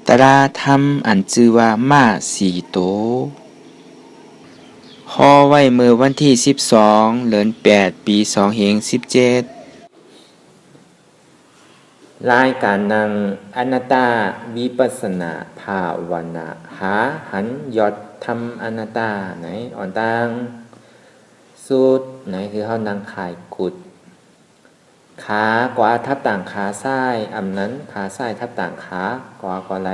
ตราธรรมอันชื่อว่ามาสีโตฮอไว้เมื่อวันที่12เดือน8ปี2517รายการนางอนัตตาวิปัสสนาภาวนาหาหันยอดธรรมอนัตตาไหนอ่อนตังสุดไหนคือเฮานางขายกุดขากว่าทับต่างขาซ้ายอำนั้นขาซ้ายทับต่างขากว่าก็ไหล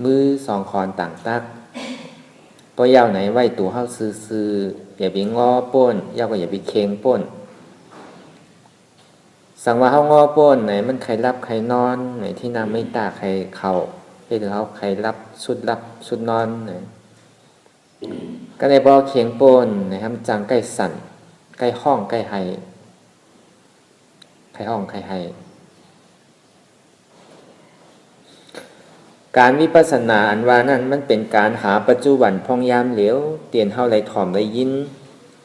มือสองคอนต่างตักก็ยาวไหนไว้ตัวเฮาซื่อๆอย่าไปงอป้นยาวก็อย่าไปเค็งป้นสั่งว่าเฮางอป้นไหนมันใครรับใครนอนไหนที่นางไม่ตาใครเข้าไปถึงเฮาใครรับชุดนอนไหนก็ได้บ่เค็งป้นนะครับจังใกล้สั่นใกล้ห้องใกล้ไห้ใครห้องใครไห้การวิปัสสนาอันว่านั้นมันเป็นการหาปัจจุบันพองยามเหลียวเตียนเฮาไหลถ่อมไหลยิน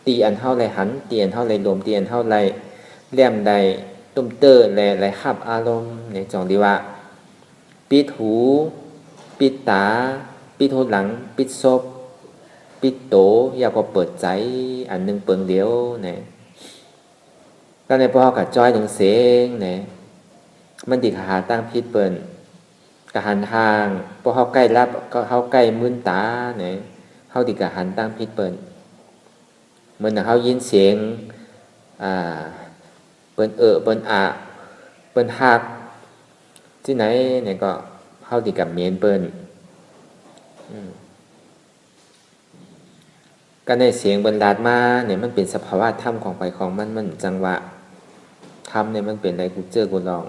ตีอันเฮาไหลหันเตียนเฮาไหลลมเตียนเฮาไหลแหลมใดตุ้มเตอร์ไหลหับอารมณ์ในจองดีว่าปิดหูปิดตาปิดหูหลังปิดศพปิดโตอย่าก็เปิดใจอันนึงเปิงเดียวเนี่ยก็ในพอกับจ้อยถึงเสียงเนี่ยมันดิหาตั้งพิษเปิ่นกะหันทางพอเฮาใกล้รับก็เฮาใกล้มื้นตาเนี่ยเฮาดิกะหันตั้งพิษเปิ่นเหมือนเฮายินเสียงเปิ้นเปิ้นอะเปิ้นฮักที่ไหนเนี่ยก็เฮาดิกะเมียนเปิ้นก็ในเสียงบรรดาดมาเนี่ยมันเป็นสภาวะธรรมของไปของมันจังหวะธรรมเนี่ยมันเป็นอะไรกูเจอกูลอง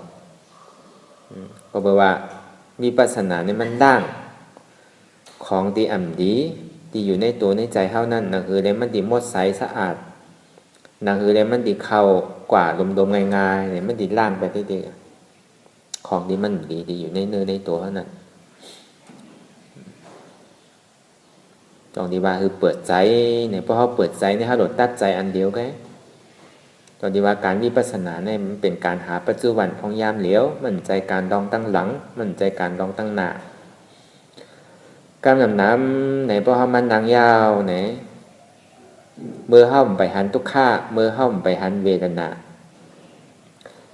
ก็แปลว่าวิปัสสนาเนี่ยมันด่างของที่อ่ำดีที่อยู่ในตัวในใจเฮานั่นนะคือได้มันดีหมดใสสะอาดนะคือได้มันดีเข้ากว่าลมๆง่ายๆเนี่ยมันดีล่างไปได้ๆของที่มันดีอยู่ในเนื้อในตัวเฮานั่นจองดีว่าคือเปิดใจเนี่ยเพราะเขาเปิดใจเนี่ยเขาโดดตัดใจอันเดียวกันจองดีว่าการวิปัสสนาเนี่ยมันเป็นการหาปัจจุบันของยามเหลียวมันใจการดองตั้งหลังมันใจการดองตั้งหน้าการนำน้ำไหนเพราะเขามันนางยาวไหนเมื่อเข้าไปหันทุกข้าเมื่อเข้าไปหันเวทนา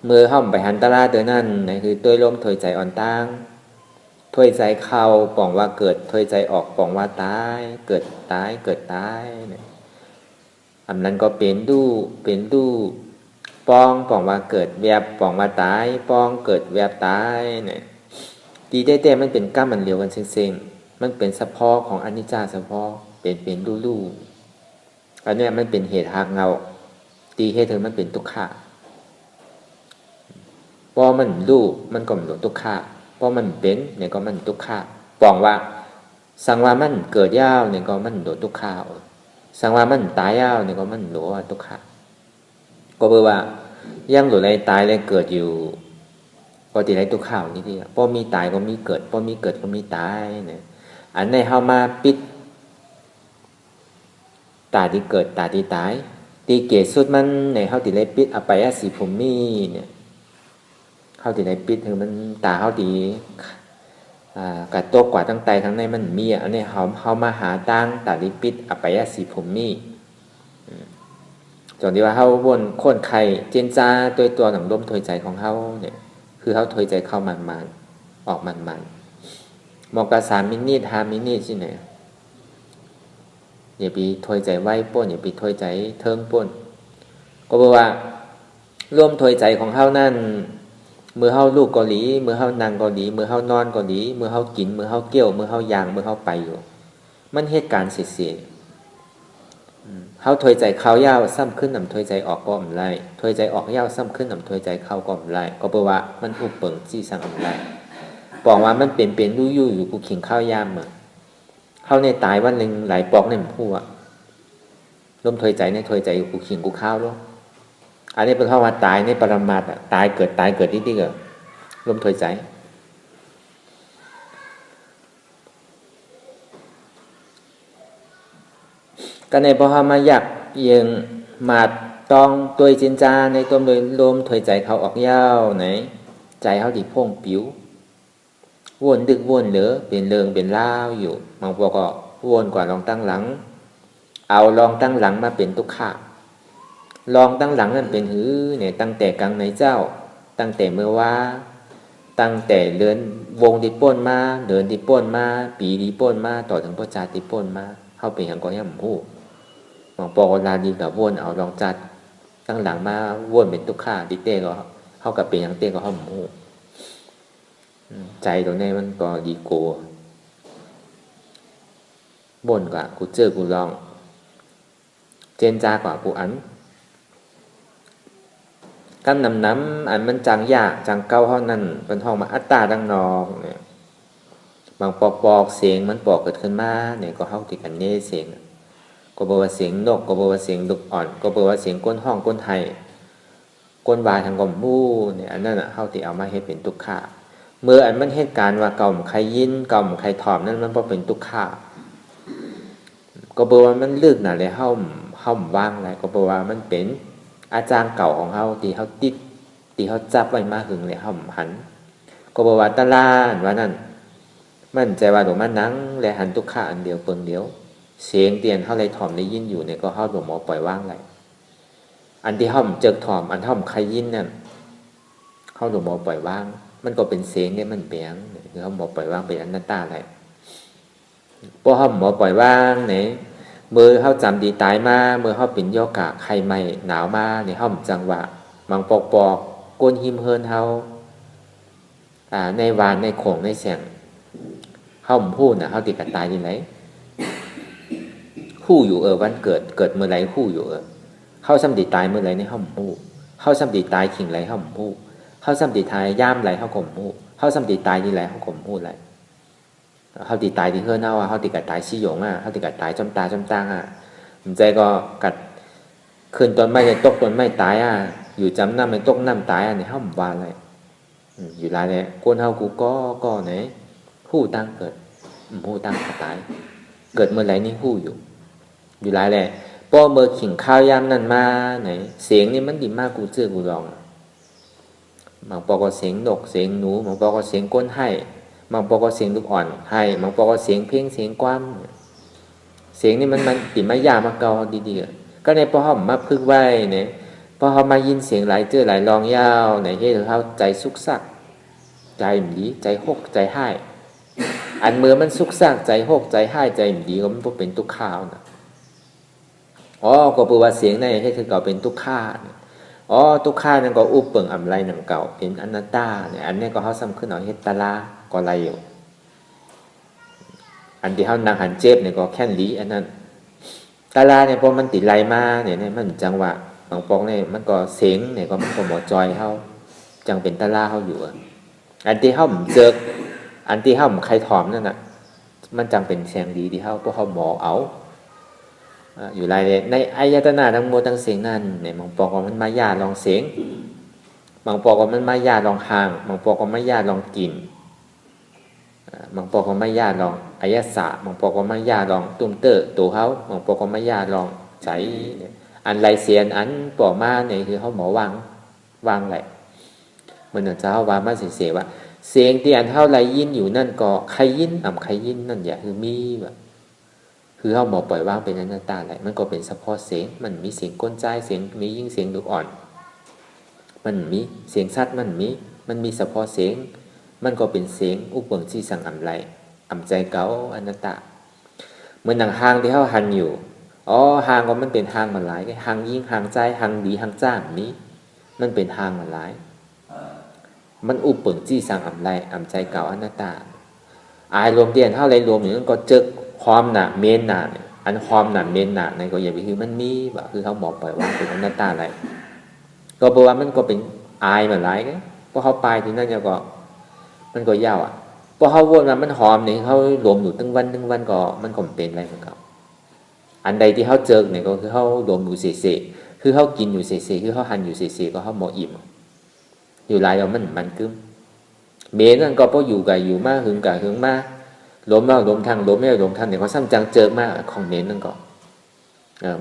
เมื่อเข้าไปหันตราตัวนั่นไหนคือตัวลมถอยใจอ่อนตั้งถอยใจเข้าป่องว่าเกิดถอยใจออกป่องว่าตายเกิดตายเกิดตายเนี่ยอันนั้นก็เป็นดูป้องป่องว่าเกิดแวบป่องว่าตายป้องเกิดแวบตายเนี่ยดีได้แต่มันเป็นก้ามมันเลียวกันเซ็งๆมันเป็นสะพอของอนิจจาสะพอเป็นดูอันนี้มันเป็นเหตุหักเงาตีเหตุเธอมันเป็นทุกขะพอมันรู้มันก็เป็นทุกขะพอมันเป็นเนี่ยก็มันทุกขะป่องว่าสังว่ามันเกิดยาวเนี่ยก็มันโดดทุกขะสังว่ามันตายยาวเนี่ยก็มันโดดทุกขะก็แปลว่ายังโดดอะไรตายอะไรเกิดอยู่ก็ติดอะไรทุกขะนี่ที่พอมีตายก็มีเกิดพอมีเกิดก็มีตายเนี่ยอันในเฮามาปิดตาที่เกิดตาที่ตายตีเกศสุดมันในเฮาติเลยปิดอภัยสีภูมิเนี่ยเฮาติเลยปิดถึงมันตาเฮาตีกัดตัวกว่าตั้งใจทั้งในมันมีอันนี้เฮามาหาตั้งตาลิปิดอภัยสีภูมิจนที่ว่าเฮาวนโค่นไข่เจนจ้าตัวหนังลมถอยใจของเฮาเนี่ยคือเฮาถอยใจเข้ามันออกมันมองกระ3 มินิ5 มินิใช่ไหมอย่าไปถอยใจไว้ป้นอย่าไปถอยใจเทิงป้นก็แปลว่าร่วมถอยใจของเฮานั่นเมื่อเฮาลูกเกาหลีเมื่อเฮานั่งเกาหลีเมื่อเฮานอนเกาหลีเมื่อเฮากินเมื่อเฮาเกี่ยวเมื่อเฮายางเมื่อเฮาไปอยู่มันเหตุการณ์เสียเฮาถอยใจเข้ายาวซ้ำขึ้นนำถอยใจออกก็อำไรถอยใจออกยาวซ้ำขึ้นนำถอยใจเข้าก็อำไรก็แปลว่ามันอุปเปิงจี้สังอำไรบอกว่ามันเป็นอยู่กูขิงข้าวยามเข้าในตายวันหนึ่งหลายปอกในหมู่ผู้ล้มถอยใจในถอยใจกูขิงกูข้าวลูกอันนี้เป็นข้าว่าตายในปรมาตถ์ตายเกิดที่เกิดล้มถอยใจก็ในพอมาอยากยังมาต้องตัวจินจาในตัวโดยลมถอยใจเขาออกยาวไหนใจเขาดีพ่งผิว วนดึกวนเหลือเป็นเริงเป็นล่าวอยู่บางพวกก็วนกว่าลองตั้งหลังเอาลองตั้งหลังมาเป็นทุกข์ลองตั้งหลังนั่นเป็นหือเนี่ยตั้งแต่กลางในเจ้าตั้งแต่เมื่อว่าตั้งแต่เดินวงที่ป้นมาเดินที่ป้นมาปีที่ป้นมาต่อถึงพระจาที่ป้นมาเข้าไปอย่างก็ย่ำหูบางปอกลาดีกับวนเอาลองจัดตั้งหลังมาวนเป็นทุกข์ดิเต้ก็เข้ากับเป็นอย่างเต้ก็เข้าหมูใจตรงนี้มันก็ดีโกบ่นกว่ากูเจอกูลองเจนจากว่ากูอันกำน้ำอันมันจังยากจังเก้าเท่านั้นเป็นห้องมาอัตตาดังนองเนี่ยบางปอกเสียงมันปอกเกิดขึ้นมาเนี่ยก็เข้าติดกันเน่เสียงก็บอกว่าเสียงนกก็บอกว่าเสียงดุกอ่อนก็บอกว่าเสียงก้นห้องก้นไห้ก้นวายทางกลมมู่เนี่ยอันนั้นเข้าติเอามาให้เป็นทุกข์เมื่ออันมันเหตุการณ์ว่าเก่าใครยินเก่าใครถอมนั่นมันพอเป็นทุกข์ก็บอกว่ามันลึกน่ะเลยเข้าว่างเลยก็บอกว่ามันเป็นอาจารย์เก่าของเขาที่เขาติดที่เขาจับไว้มาหึงเลยเขาหันก็บอกว่าตะลานว่านั่นมันใจว่าหลวงมานั่งและหันทุกข์อันเดียวเปิงเดียวเสียงเตียนเขาเลยถอมได้ยินอยู่เนี่ยก็เขาหลวงหมอปล่อยว่างเลยอันที่เขาเจอถอมอันเขาใครยินนั่นเขาหลวงหมอปล่อยว่างมันก็เป็นเสียงเนี่ยมันเปียงคือเขาหมอปล่อยว่างเป็นอนัตตาอะไรพอเขาหมอปล่อยว่างเนี่ยมือเขาจำดีตายมาเมื่อเขาเป็นโยกะใครไม่หนาวมาเนี่ยเขาจังหวะบางปอกก้นหิมเฮินเขาในวานในโขงในเสียงเขาพูดนะเขาติดกันตายที่ไหนคู่อยู่วันเกิดเมื่อไรคู่อยู่เขาซ้ำดีตายเมื่อไรในเขาพูดเขาซ้ำดีตายขิงไรเขาพูดเขาซ้ำดีตายย่ามไรเขาข่มพูดเขาซ้ำดีตายที่ไรเขาข่มพูดไรเขาตีตายที่เฮือนเขาเขาตีกัดตายชี้หยงเขาตีกัดตายจมตาจมตังมันใจก็กัดขึ้นต้นไม้จะตกต้นไม้ตายอยู่จำน้ำไม่ตกน้ำตายเนี่ยเขาว่าอะไรอยู่ไรเนี่ยคนเขากูก็เนี่ยผู้ตั้งเกิดผู้ตั้งตายเกิดเมื่อไรนี่ผู้อยู่ไรเลยพอเมื่อขิงข้าวยามนั่นมาไหนเสียงนี่มันดีมากกูเจอกูลองบางปอกก็เสียงนกเสียงหนูบางปอกก็เสียงก้นให้บางปอกก็เสียงลูกอ่อนให้บางปอกก็เสียงเพ่งเสียงกว้างเสียงนี่มันติดมายามาเกาดีๆก็ในพอเขามาพึกไว้เนี่ยพอเขามายินเสียงหลายเจอหลายลองยาวไหนให้เขาใจสุกสักใจหมีใจหกใจให้อันเมื่อมันสุกสักใจหกใจให้ใจหมีก็มันเป็นทุกข้าวนะก็แปลว่าเสียงในให้คือเก่าเป็นทุกข้าทุกข้านั่นก็อุปเปิงอำไรหนังเก่าเป็นอนัตตาเนี่ยอันนี้ก็เขาซ้ำขึ้นเอาเฮตตาลาก็ไรอยู่อันที่เขานางหันเจ็บเนี่ยก็แค่นลีอันนั้นตาลาเนี่ยพอมันติดไรมาเนี่ยมันจังหวะบางปองเนี่ยมันก็เสียงเนี่ยก็มันก็หมดจอยเขาจังเป็นตาลาเขาอยู่อันที่เขาเจออันที่เขาใครถอมนั่นน่ะมันจังเป็นแสงดีที่เขาพวกเขาหมอเอาอยู่ไรเลยในอายตนะทั้งหมดทั้งเสียงนั่นเนี่ยบางปอกว่ามันมายาลองเสียงบางปอกว่ามันมายาลองห่างบางปอกว่ามันมายาลองกลิ่นบางปอกว่ามันมายาลองอายสะบางปอกว่ามันมายาลองตุ้มเตอร์ตัวเขาบางปอกว่ามันมายาลองใจอันไรเสียนอันปอกมาเนี่ยคือเขาหมอวางแหละมันจะเจ้าว่ามาเสียว่าเสียงที่อันเท่าไรยินอยู่นั่นก็ใครยินใครยินนั่นอย่าคือมีแบบคือเขาบอกปล่อยว่างเป็นอนัตตาแหละมันก็เป็นเฉพาะเสียงมันมีเสียงก้นใจเสียงมียิ่งเสียงดุอ่อนมันมีเสียงชัดมันมีเฉพาะเสียงมันก็เป็นเสียงอุปเปิงที่สั่งอำไรอำใจเก่าอนัตตาเหมือนหนังหางที่เขาหันอยู่หางก็มันเป็นหางมันหลายหางยิ่งหางใจหางดีหางจ้างนี้มันเป็นหางมันหลายมันอุปเปิงที่สั่งอำไรอำใจเก่าอนัตตาอายรวมเดียนเท่าไรรวมอย่างนั้นก็เจอความหนาเมนหนาอันความหนาเมนหนาในก็อย่าไปคือมันมีแบบคือเขาบอกปล่อยว่าเป็นอนัตตาอะไรก็เพราะว่ามันก็เป็นอายมาหลายกันเพราะเขาไปที่นั่นก็มันก็ยาวเพราะเขาวนมามันหอมเนี่ยเขารวมอยู่ตั้งวันก็มันก็เป็นอะไรของเขาอันใดที่เขาเจอเนี่ยก็คือเขารวมอยู่เสียคือเขากินอยู่เสียคือเขาหั่นอยู่เสียก็เขาหมออิ่มอยู่หลายเรามันกึ้มเมนนั่นก็เพราะอยู่กับอยู่มากหึงกับหึงมากล้มแล้วล้มทางล้มไม่ล้มทางเนี่ยเขาซ้ำจังเจอมากของเน้นนั่นก็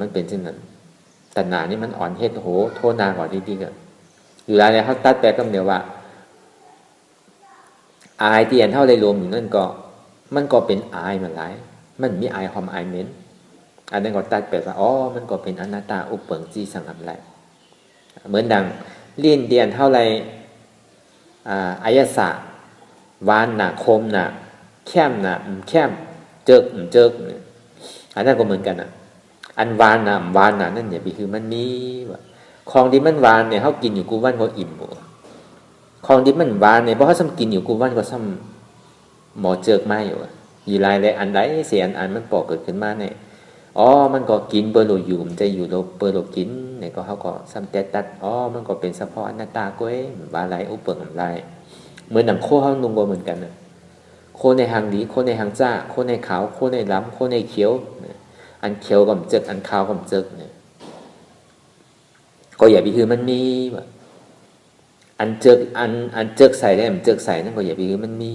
มันเป็นเช่นนั้นแต่หนานี่มันอ่อนเฮ็ดโหโทษนากว่าดีๆกันอยู่แล้วเนี่ยเขาตัดแปลกำเดียวว่า อายที่อันเท่าไรรวมอยู่นั่นก็มันก็เป็นอายมันหลายมันมีอายหอมอายเหม็นอันนั้นก็ตัดไปว่าอ๋อมันก็เป็นอนัตตาอุปเปิงจีสังอันไรเหมือนดังเลียนเดียนเท่าไรอายศะวานหนาคมหนาแค้มหนาแค้มเจิกเจิกอันนั้นก็เหมือนกันอ่ะอันวานหนาวานหนานั่นเนี่ยคือมันมีของที่มันวานเนี่ยเขากินอยู่กูวันเขาอิ่มหมดของที่มันหวานเนี่ยเพราะเขาซ้ำกินอยู่กูวันก็ซ้ำหมอเจิกมาอยู่อยู่ลายเลยอันใดเสียอันมันปอกเกิดขึ้นมาเนี่ยอ๋อมันก็กินเบอร์โลอยู่มันจะอยู่โลเบอร์โลกินเนี่ยก็เขาก็ซ้ำตัดอ๋อมันก็เป็นเฉพาะอนัตตาก็เอ้บาไหลอุปเปิงอะไรเหมือนหนังโคเขานุ่งก็เหมือนกันนะโคในหางดีโคในหางจ้าโคในขาวโคในล้ำโคในเขียวอันเขียวกับเจิกอันขาวกับเจิกเนี่ยก็อย่าไปคือมันมีแบบอันเจิกใส่ได้มันเจิกใส่นั่นก็อย่าไปคือมันมี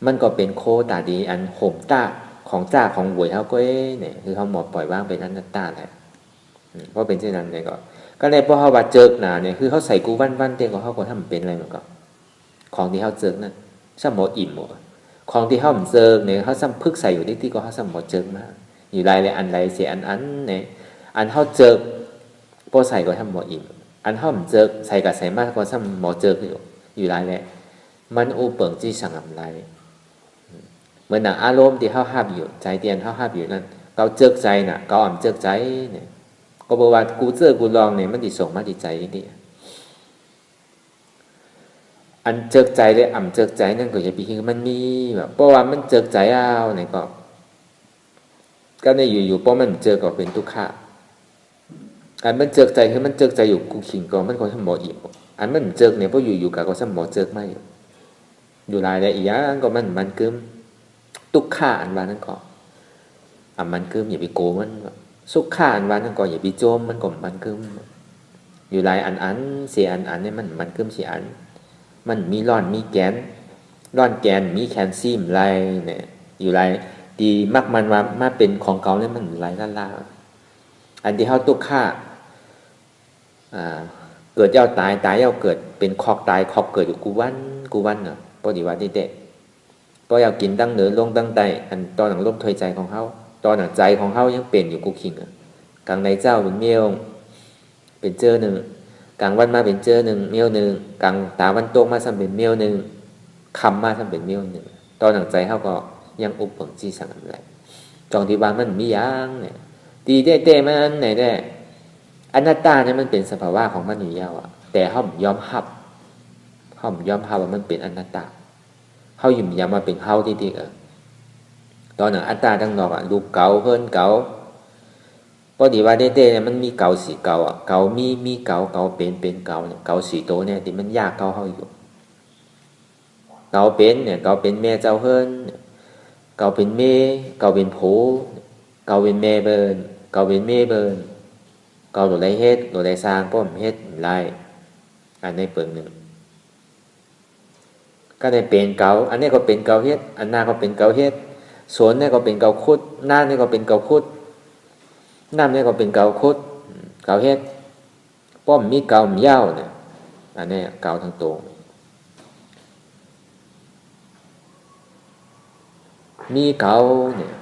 มันก็เป็นโคตาดีอันห่มตาของจ้าของหวยเขาก็เนี่ยคือเขาหมดปล่อยว่างเป็นอนัตตาแหละเพราะเป็นเช่นนั้นเนี่ยก็เลยเพราะเขาว่าเจิกหนาเนี่ยคือเขาใส่กูวันเต็มก็เขาก็ทำเป็นอะไรมันก็ของที่เขาเจิกนั่นซ้ำหมดอิ่มหมดของที่เขาเหมือนเจิกเนี่ยเขาซ้ำพึกใส่อยู่ที่ก็เขาซ้ำหมดเจิกมากอยู่ไรเลยอันไรเสียอันเนี่ยอันเขาเจิกพอใส่ก็ทำหมดอิ่มอันเขาเหมือนเจิกใส่กับใส่มากก็ซ้ำหมดเจิกอยู่ไรเลยมันอุปเปิงที่สั่งอะไรเหมือนหนังอารมณ์ที่เขาห้าบอยู่ใจเตียนเขาห้าบอยู่นั่นเขาเจิกใจน่ะเขาอ่ำเจิกใจเนี่ยก็บอกว่ากูเจอกูลองเนี่ยมันติส่งมาติใจนี่อันเจิกใจเลยอ่ำเจิกใจนั่นก็จะปีคือมันมีแบบเพราะว่ามันเจิกใจเอาเนี่ยก็ในอยู่ๆเพราะมันเจอก็เป็นทุกข์อันมันเจิกใจคือมันเจิกใจอยู่กูขิงก็มันก็สมองอิ่มอันมันเจิกเนี่ยเพราะอยู่ๆกับก็สมองเจิกไม่อยู่รายละเอียดก็มันกึมทุกข์อันว่านั่นก็มันกึมอย่าไปโกมันสุขอันว่านั่นก็อย่าไปโจมมันก็มันกึมอยู่รายอันเสียอันเนี่ยมันกึมเสียอันมันมีร่อนมีแกนร่อนแกนมีแคลเซียมไรเนี่ยอยู่ไรดีมากมันมาเป็นของเก่าเนี่ยมันไรล่าอันที่เขาตุกฆ่าเกิดเจ้าตายเจ้าเกิดเป็นคอกตายคอกเกิดอยู่กูวันเนาะปฏิวัติเด็กก็อยากกินตั้งเหนือลงตั้งใต้อันตอนหนังลมถอยใจของเขาตอนหนังใจของเขายังเป็นอยู่กูขิงกลางในเจ้าเป็นเมียวเป็นเจอหนึ่งกลางวันมาเป็นเจอหนึ่งเมียวหนึ่งกลางตาวันโตมาซ้ำเป็นเมียวหนึ่งคำมาซ้ำเป็นเมียวหนึ่งตอนหนังใจเขาก็ยังอุปเปิงจีสังอะไรจองที่บ้านมันมีอย่างเนี่ยดีเต้มันไหนได้อนัตตาเนี่ยมันเป็นสภาวะของมันอยู่แล้วอ่ะแต่เขายอมรับว่ามันเป็นอนัตตาเขาหยุ่มยำมาเป็นเขาที่ตอนหนังอัตตาทั้งนอกอ่ะลูกเก่าเพิ่นเก่าพอดีว่าเต้เนี่ยมันมีเก่าสีเก่าอ่ะเก่ามีเก่าเป็นเก่าเนี่ยเก่าสีโตเนี่ยที่มันยากเก่าเขาอยู่เก่าเป็นเนี่ยเก่าเป็นแม่เจ้าเพิ่นเก่าเป็นแม่เก่าเป็นโผเก่าเป็นแม่เบิร์นเก่าเป็นแม่เบิร์นเก่าหลุดไรเฮ็ดหลุดไรสร้างป้อมเฮ็ดไรอันนี้เปิดหนึ่งก็ได้เป็นเก่าอันนี้ก็เป็นเก่าเฮ็ดอันหน้าก็เป็นเก่าเฮ็ดสวนนี่ก็เป็นเก่าคุดหน้านี่ก็เป็นเก่าคุดน้ำนี่ก็เป็นเก่าคุดเก่าเฮ็ดป้อมมีเก่ามีเย้าเนี่ยอันนี้เก่าทั้งตรงมีเก่าเนี่ย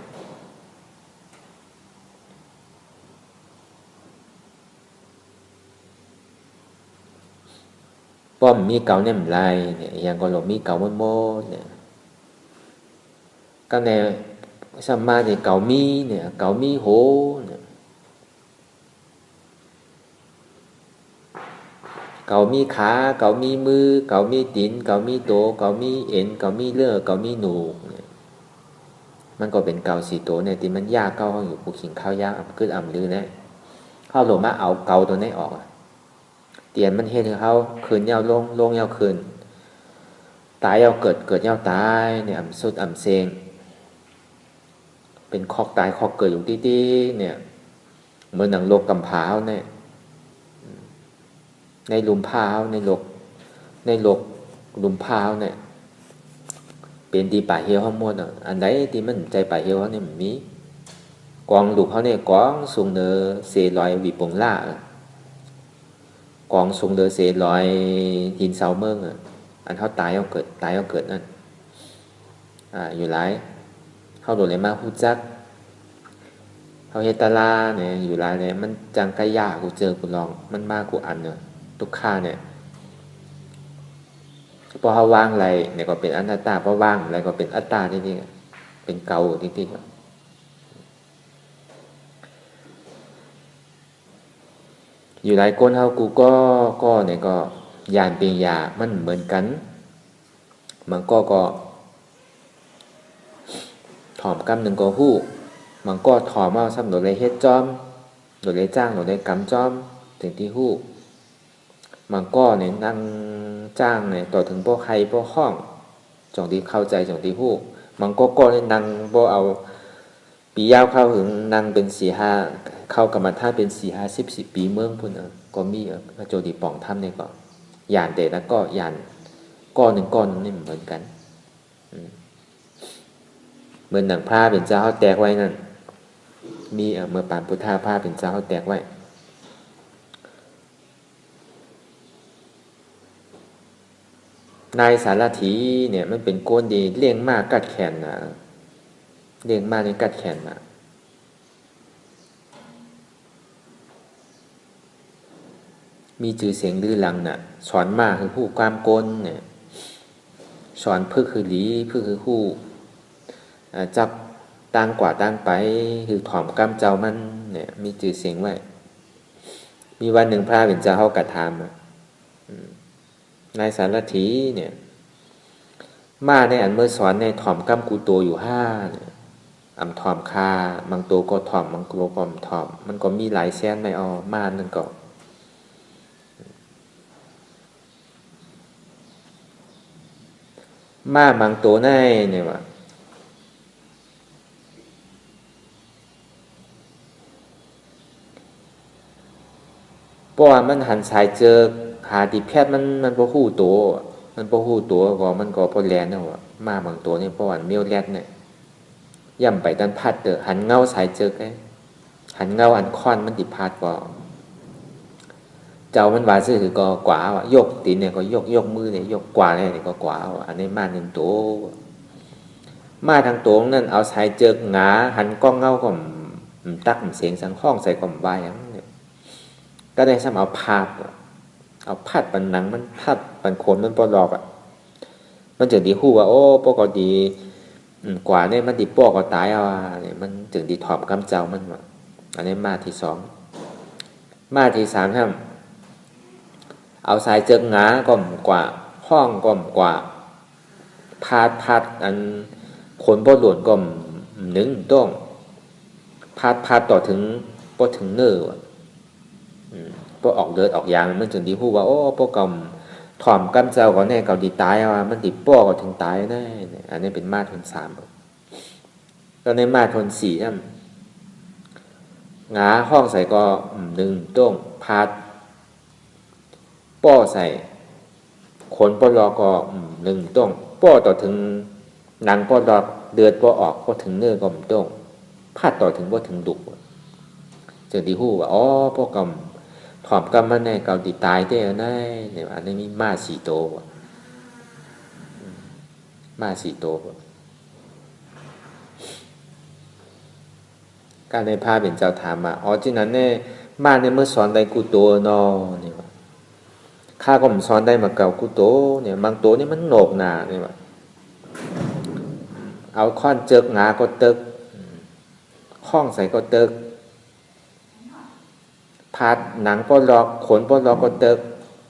ป้อมมีเก่าเนี่ยมันไรเนี่ยอย่างก็เรามีเก่ามันโมเนี่ยก็ในสัมมาเนี่ยเก่ามีเนี่ยเก่ามีโหเนี่ยเก่ามีขาเก่ามีมือเก่ามีตีนเก่ามีโตเก่ามีเอ็นเก่ามีเลือดเก่ามีหนูเนี่ยมันก็เป็นเก่าสีโตเนี่ยที่มันยากเก่าอยู่กูขิงข้าวยากขึ้นอ่ำลือเนี่ยเข้าหลงมาเอาเก่าตัวนี้ออกเตียนมันเฮ็ดให้เขาคืนยาวลงยาวคืนตายยาวเกิดยาวตายเนี่ยอ่ำสุดอ่ำเซงเป็นคอกตายคอกเกิดอยู่ที่เนี่ยเหมือนหนังโลกกำพร้าวเนี่ยในหลุมพร้าวในโลกหลุมพร้าวเนี่ยเป็นที่ป่าเหี่ยวเขาหมดอันใดที่มันใจป่าเหี่ยวเขาเนี่ยมันมีกองลูกเขาเนี่ยกองสูงเนอเสลอยวีปงล่ากองสูงเดอเสลอยหินเสาเมือง อันเขาตายเอาเกิดตายเอาเกิดนั่นอยู่หลายเขาโดนเลยมาฮู้จักเขาเฮตาลาเนี่ยอยู่หลายเนี่ยมันจังกะยากูเจอกูลองมันมากกูอันเนี่ยทุกค่าเนี่ยพอเขาว่างอะไรเนี่ยก็เป็นอนัตตาพอว่างอะไรก็เป็นอัตตาจริงๆเป็นเก่าจริงๆอยู่หลายคนเขากูก็เนี่ยก็ยานเป็นยามันเหมือนกันมันก็ถ่อมกำหนึ่งก็ฮู้มันก็ถ่อมเอาซ้ำโดดเลยเฮ็ดจอมโดดเลยจ้างโดดเลยกำจอมถึงที่ฮู้มันก็เนี่ยนั่งจ้างเนี่ยต่อถึงพวกใครพวกห้องจงที่เข้าใจจงที่ฮู้มันก็เนี่ยนั่งบ่เอาปียาวเข้าถึงนั่งเป็น4-5เข้ากรรมฐานเป็น4-5-10ปีเมืองพุ่นก็มีโจดีป่องทำเนี่ยก็ยานแต่แล้วก็ยานก้อนหนึ่งนี่เหมือนกันเหมือนหนังผ้าเป็นเจ้าเขาแตกไว้นั่นมีเมื่อปานพุทธาผ้าเป็นเจ้าเขาแตกไว้นายสารถีเนี่ยมันเป็นโกนดีเลี้ยงมากกัดแขนนะเลี้ยงมากในกัดแขนนะมีจื่อเสียงลือลังน่ะสอนมากคือผู้ความโกนเนี่ยสอนเพื่อคือหลีเพื่อคือผู้จับต่างกว่าต่างไปคือถ่อมกำเจ้ามันเนี่ยมีจื่อเสียงไว้มีวันหนึ่งพระเป็นเจ้าเขากระทำนายสารถีเนี่ยมาในอันเมื่อสอนในถ่อมกำกูโตอยู่5เนี่ยถ่อมคาบางตัวก็ถ่อมบางตัวก็ถ่อมมันก็มีหลายแสนไม่เอามานั่นก็มาบางตัวในเนี่ยว่าเพราะว่ามันหันสายเจอหาดิแพทย์มันบ่ฮู้ตัวมันบ่ฮู้ตัวก็มันก็บ่แลนเนาะมาบางตัวนี่เพราะว่าเมียวแลดเนี่ยย่ำไปตันพัดหันเงาสายเจอไงหันเงาอันค่อนมันดิพาดก็เจ้ามันว่าซื่อคือก็กว่าว่ายกตีนเนี่ยก็ยกมือเนี่ยยกกว่าเนี่ยก็กว่าว่าอันนี้มาหนึ่งตัวมาทางตัวนั่นเอาสายเจอหงาหันก้องเงาก็ตักเสียงสังห้องใส่ก็บ่อย่างเนี่ยก็ได้ซ้ำเอาพาดปันหนังมันพาดปันโคนมันปลอกมันจึงดีฮู้ว่าโอ้ปกติกว่าเนี่ยมันดิปอกก็ตายเอาเนี่ยมันจึงดีถอมกำเจ้ามันว่าอันนี้มาที่2มาที่3ครับเอาสายเจิงหงาก่อมกว่าห้องก่อมกว่าพาดอันขนบ่หลวนก่อมนึงต้องพาดต่อถึงบ่ถึงเนื้อบ่ออกเลือดออกยางมันจึงดีฮู้ว่าโอ้พวกกำถ่อมกำเจ้าก็แน่เก่าดีตายว่ามันดิป้อก็ถึงตายแน่อันนี้เป็นมาทน3แล้วในมาทน4นั่นหงาห้องใส่ก็1ต้องพาดป้อใส่ขนป้อรอก็1ต้องป้อต่อถึงหนังป้อรอเดือดป้อออกก็ถึงเนื้อก็ต้องพาดต่อถึงบ่ถึงดุจึงดีฮู้ว่าอ๋อพวกกำถ่อมกำมันแน่เก่าดีตายได้เนี่ยอันนี้มีมา4ตัวมา4ตัวการในพาเป็นเจ้าถามมาอ๋อฉะนั้นเนี่ยมาในเมื่อสอนได้กูโตนอเนี่ยข้าก็มันสอนได้มาเก่ากูโตเนี่ยบางตัวนี่มันโหนกหนาเนี่ยว่าเอาค้อนเจิกงาก็เติกข้องใส่ก็เติกพาดหนังป้อลอกขนป้อลอกก็เติก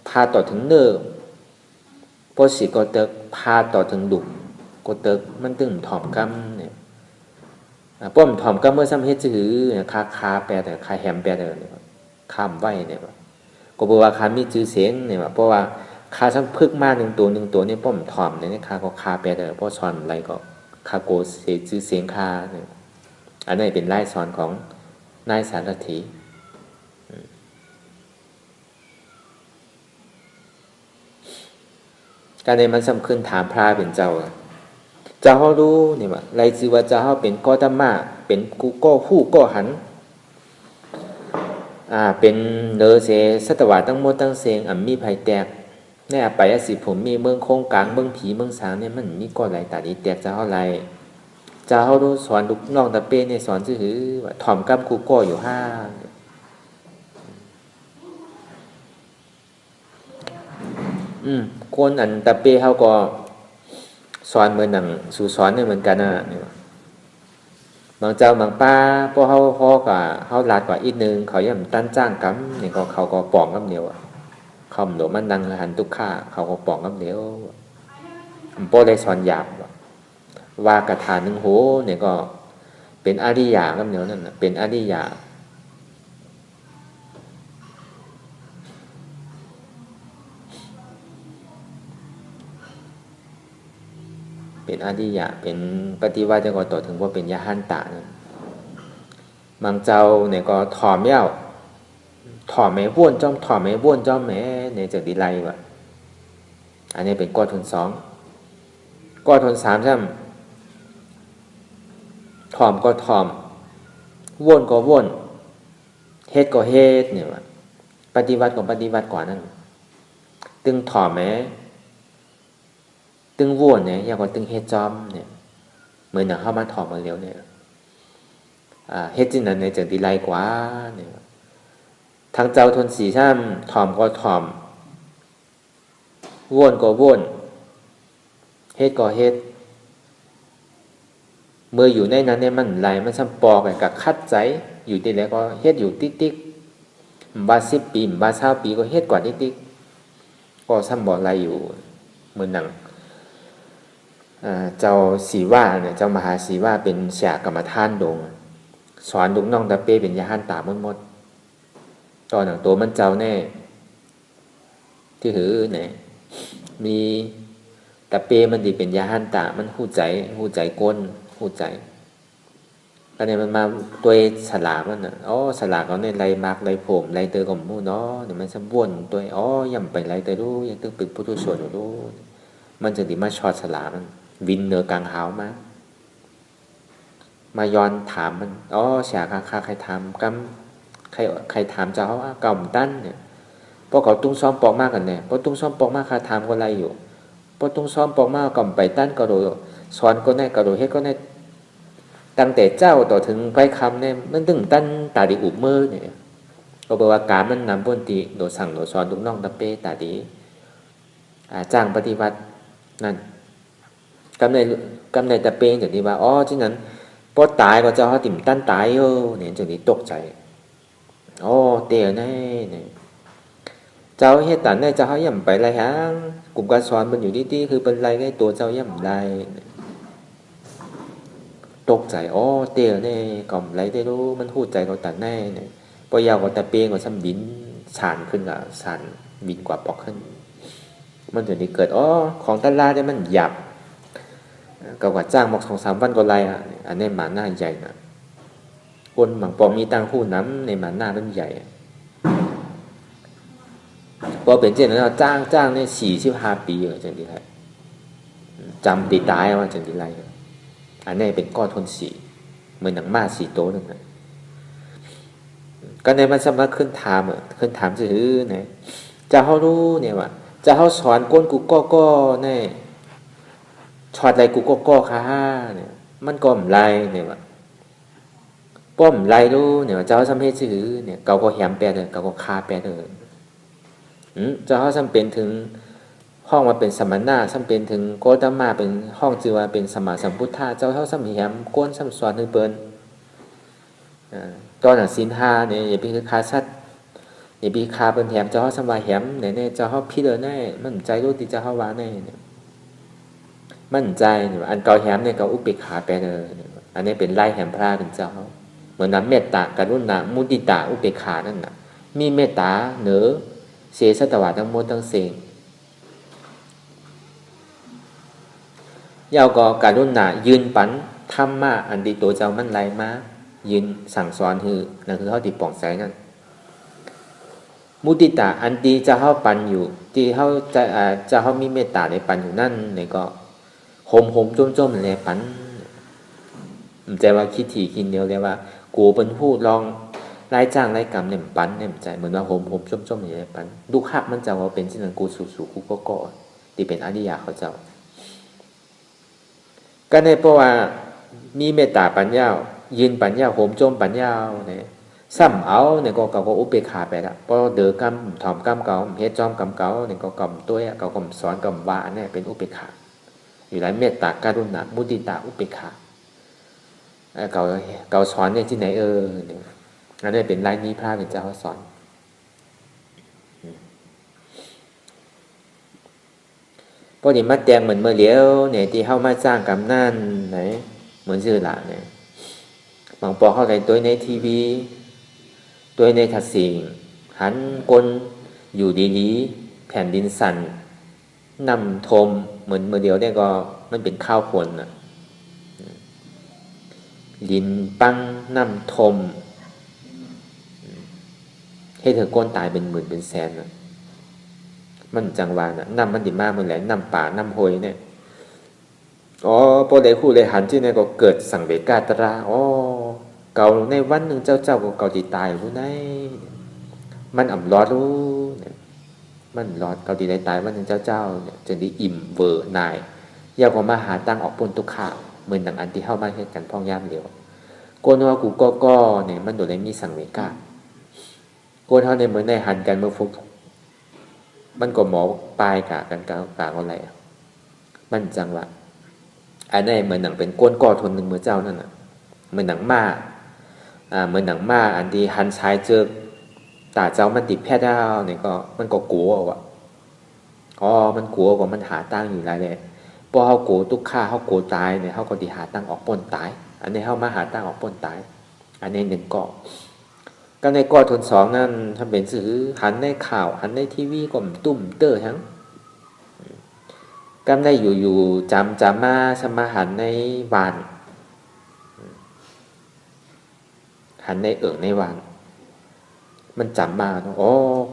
พาต่อถึงเนื้อป้อสีก็เติกพาต่อถึงดุก็เติกมันตึงถ่อมกำเนี่ยป้อมถ่อมกำเมื่อซ้ำเฮ็ดจื้อคาแปลแต่คาแฮมแปลแต่เนี่ยข้ามไว้เนี่ยก็บอกว่าคามีจื้อเสียงเนี่ยเพราะว่าคาทั้งพึกมาหนึ่งตัวนี่ป้อมถ่อมเนี่ยคาก็คาแปลแต่เพราะสอนอะไรก็คาโกเสจื้อเสียงคาเนี่ยอันนี้เป็นไล่สอนของนายสารถีการในมันสำคัญถามพระเป็นเจ้าเขารู้นี่ว่าไรจือว่าเจ้าเขาเป็นก็ธรรมะเป็นกูก็ผู้ก็หันเป็นเนอเสสัตวะตั้งหมดตั้งเสียงมีภัยแตก ในอภัยสิผมมีเมืองโคงกลางเมืองผีเมืองสางเนี่ยมันมีก้อนไหลตาดีแตกจะเท่าไรจะเขาดูสอนลูกน้องตะเป้เนี่ยสอนซื่อว่าถ่อมกำกูก้ออยู่ห้าคนอันตะเป้เขาก็สอนเหมือนหนังสู่สอนเนี่ยเหมือนกันนะบางเจ้าบางป้าพวกเขาก็เขาลาดกว่าอีกนึงเขาย่ำตั้นจ้างกำเนี่ยก็เขาก็ปองกำเหนียวคำหลวมันดังหันทุกข้าเขาก็ปองกำเหนียวโป้ได้สอนหยาบว่ากระถาหนึ่งโหเนี่ยก็เป็นอริยากำเหนียวนั่นนะเป็นอริยาเป็นอริยะเป็นปฏิวัติก็ต่อถึงว่าเป็นยะหันตะนะบางเจ้าเนี่ยก็ถ่อมเย้าถ่อมแม่บ้วนจ้อมถ่อมแม่บ้วนจ้อมแม่เนี่ยจะดีไรวะอันนี้เป็นก้อทุนสองก้อทุนสามใช่ไหมถ่อมก็ถ่อมว่นก็ว่นเฮ็ดก็เฮ็ดเนี่ยวะปฏิวัติก็ปฏิวัติกว่านั้นตึงถ่อมแม่ตึงว่นเนี่ยอย่างก็ตึงเฮ็ดจอมเนี่ยเหมือนอย่างเข้ามาถ่อมมาเร็วเนี่ยเฮ็ดจริงนั้นในจังดีไรกว่าเนี่ยทางเจ้าทนสีช่ำถ่อมก็ถ่อมว่นก็ว่นเฮ็ดก็เฮ็ดเมื่ออยู่ในนั้นเนี่ยมันไหลมันซ้ำปอกกับคัดใจอยู่ที่ไหนก็เฮ็ดอยู่ติ๊กติ๊กบา10 ปีบา20 ปีก็เฮ็ดกว่าติ๊กติ๊กก็ซ้ำบ่ไหลอยู่เหมือนหนังเจ้าสีว่าเนี่ยเจ้ามหาสีว่าเป็นเสียกรรมฐานดงสอนลูกน้องตะเป้เป็นยาหันตาหมดตอนหนังตัวมันเจ้าแน่ที่หือเนี่ยมีตะเป้มันดีเป็นยาหันตามันหูใจก้นหูใจก็เนี่ยมันมาตัวสลามันน่ะสลาเขาเนี่ยไรมากไรผมไรเตอกับมูเนาะเนี่ยมันสมบูรณ์ตัวย่ำไปไรเตอรู้ยังตึงปิดพุทธส่วนอยู่รู้มันจะดีมาช็อตสลามันวินเนอร์กลางหาวมาย้อนถามมันเสียค่าใครถามกำใครถามเจ้าว่าเก่าตั้นเนี่ยพอเขาตุ้งซ้อมปอกมากกันเนี่ยพอตุ้งซ้อมปอกมากค่าถามก็ไรอยู่พอตุ้งซ้อมปอกมากก่อมไปตั้นก็โดยสอนก็ได้ก็โดยเฮ็ดก็ได้ตั้งแต่เจ้าต่อถึงไปคำเนี่ยมันตึงตั้นตาดีอุบมือเนี่ยก็บอกว่าการมันนำบนตีโดยสั่งโดยสอนลูกน้องตะเป้ตาดีจ้างปฏิวัตินั่นกำในตะเป้งอย่างนี้ว่าที่นั้นพอตายก็จะเขาติ่มตั้นตายเนี่ยจนนี้ตกใจเตี๋ยแน่เนี่ยเจ้าเฮ็ดตันเนี่ยเจ้าเขาย่ำไปไรฮะกลุ่มการสอนมันอยู่ที่คือเป็นไรไงตัวเจ้าย่ำไรตกใจเตี๋ยแน่ก่อมไรได้รู้มันหูใจเขาตันแน่เนี่ยพอยาวก็ตะเป้งก็ซ้ำบินสานขึ้นกับสานบินกว่าปอกขึ้นมันถึงนี้เกิดของตลาดเนี่ยมันหยับก็ว่าจ้างบอก2-3 วันก็ไรอันนี้หมาหน้าใหญ่นะคนบางปองมีตังคู่น้ำในหมาหน้ามันใหญ่พอเป็นเช่นนั้นจ้างเนี่ย45 ปีจังดีไรจำตีตายว่าจังดีไรอันนี้เป็นก้อนทนสีเหมือนหนังม้า4 โต๊ะนึงก็ในมันสามารถขึ้นถามซื่อเนี่ยจะเขารู้เนี่ยว่าจะเขาสอนก้นกูก็เนี่ยช็อตไรกูก็ค่ะเนี่ยมันก็มไรเนี่ยว่าป้อมไรรู้เนี่ยเจ้าสำเพ็จซื่อเนี่ยเกาก็แหมแปดเกาก็คาแปดเจ้าสำเป็นถึงห้องมาเป็นสมณะสำเป็นถึงโกตมาเป็นห้องจือว่าเป็นสมมาสัมพุทธะเจ้าสำแหมก้นสำสอนให้เปิ้นตอนศีล5เนี่ยอย่าไปคือคาสัตอย่าไปคาเป็นแหมเจ้าสำว่าแหมเนี่ยเจ้าพิเดแน่มันใจรู้ติเจ้าว่าแน่เนี่ยมั่นใจอันเกาแหมเนี่ยเกาอุเบกขาไปเลยอันนี้เป็นไล่แหมพระเป็นเจ้าเหมือนนั้นเมตตากรุณามุติตาอุเบกขานั่นน่ะมีเมตตาเหนือเสียสัตวะทั้งหมดทั้งสิ่งยาวก็กรุณายืนปันธรรมะอันดีตัวเจ้ามันไล่มายืนสั่งสอนคือนั่นคือเขาติป่องใสนั่นมุติตาอันดีจะเขาปันอยู่ที่เขาจะเขามีเมตตาในปันอยู่นั่นเนี่ยก็หมจ้มเลยปันใจว่าคิดถี่คิดเดียวเลยว่ากูเป็นผู้ลอง รายจ้างรายกรรมเนี่ยปันเนี่ยใจเหมือนว่าโหมช่มอย่างไรปันลูกหักมันจะว่าเป็นที่นั่นกูสู่กูก็ที่เป็นอริยาเขาเจ้าก็ในเพราะว่ามีเมตตาปัญญายืนปัญญาโหมโจมปัญญาเนี่ยซ้ำเอาเนี่ยก็อุเบกขาไปละเพราะเดือกรรมถอมกรรมเก่าเฮ็ดจอมกรรมเก่าเนี่ยก็กรรมตัวก็กรรมสอนกรรมว่าเนี่ยเป็นอุเบกขาอยู่หลายเมตตาการุณามุติตาอุเบกขาเก่าสอนเนี่ยที่ไหนเนี่ยอันนี้เป็นลายนี้พระเป็นเจ้าสอนพอดีมาแตงเหมือนเมื่อเลี้ยวเนี่ยที่เข้ามาสร้างกรรมนั่นไหนเหมือนชื่อหละเนี่ยบางปอเข้าใจตัวในทีวีตัวในทัศสิงหันกลอยู่ดีๆแผ่นดินสั่นนำทมเหมือนเมื่อเดียวเนี่ยก็มันเป็นข้าวผลนะลินปังน้ำทมให้เธอก้นตายเป็นหมื่นเป็นแสนนะมันจังหวะนะน้ำมันดีมากมันแหละน้ำป่าน้ำโหยเนี่ยพอได้คู่เลยหันที่เนี่ยก็เกิดสั่งเบกาตราเก่าในวันหนึ่งเจ้าก็เก่าตีตายรู้ไหนมันอ่ำร้อนรู้เนี่ยมันร้อนเก่าตีได้ตายวันหนึ่งเจ้าเนี่ยจึงได้อิ่มเวอร์นายยาวกว่ามาหาตั้งออกปนตุกข่าวเหมือนดังอันที่เข้ามาให้กันพ่องย่ามเหลียวโกนว่ากูก็เนี่ยมันโดนได้มีสั่งเบกาโกนเท่าในเหมือนในหันกันเมื่อฟุกมันก็หมอปลายกะกันกะอะไรมันจังวะอันนี้เหมือนหนังเป็นก้นก่อทนหนึ่งมือเจ้านั่นน่ะเหมือนหนังมาเหมือนหนังมาอันที่หันชายเจอตาเจ้ามันติดแพทย์ดาวเนี่ยก็มันก็กลัวว่ะมันกลัวว่ามันหาตั้งอยู่ไรเลยพอเขากลัวทุกข้าเขากลัวตายเนี่ยเขาก็ติหาตั้งออกปนตายอันนี้เขามาหาตั้งออกปนตายอันนี้หนึ่งเกาะก็ในก่อทนสองนั่นทำเป็นสื่อหันในข่าวหันในทีวีก็ตุ่มเตอร์ทั้งก็ได้อยู่จำมาสมาหันในวานหันในในวานมันจำมา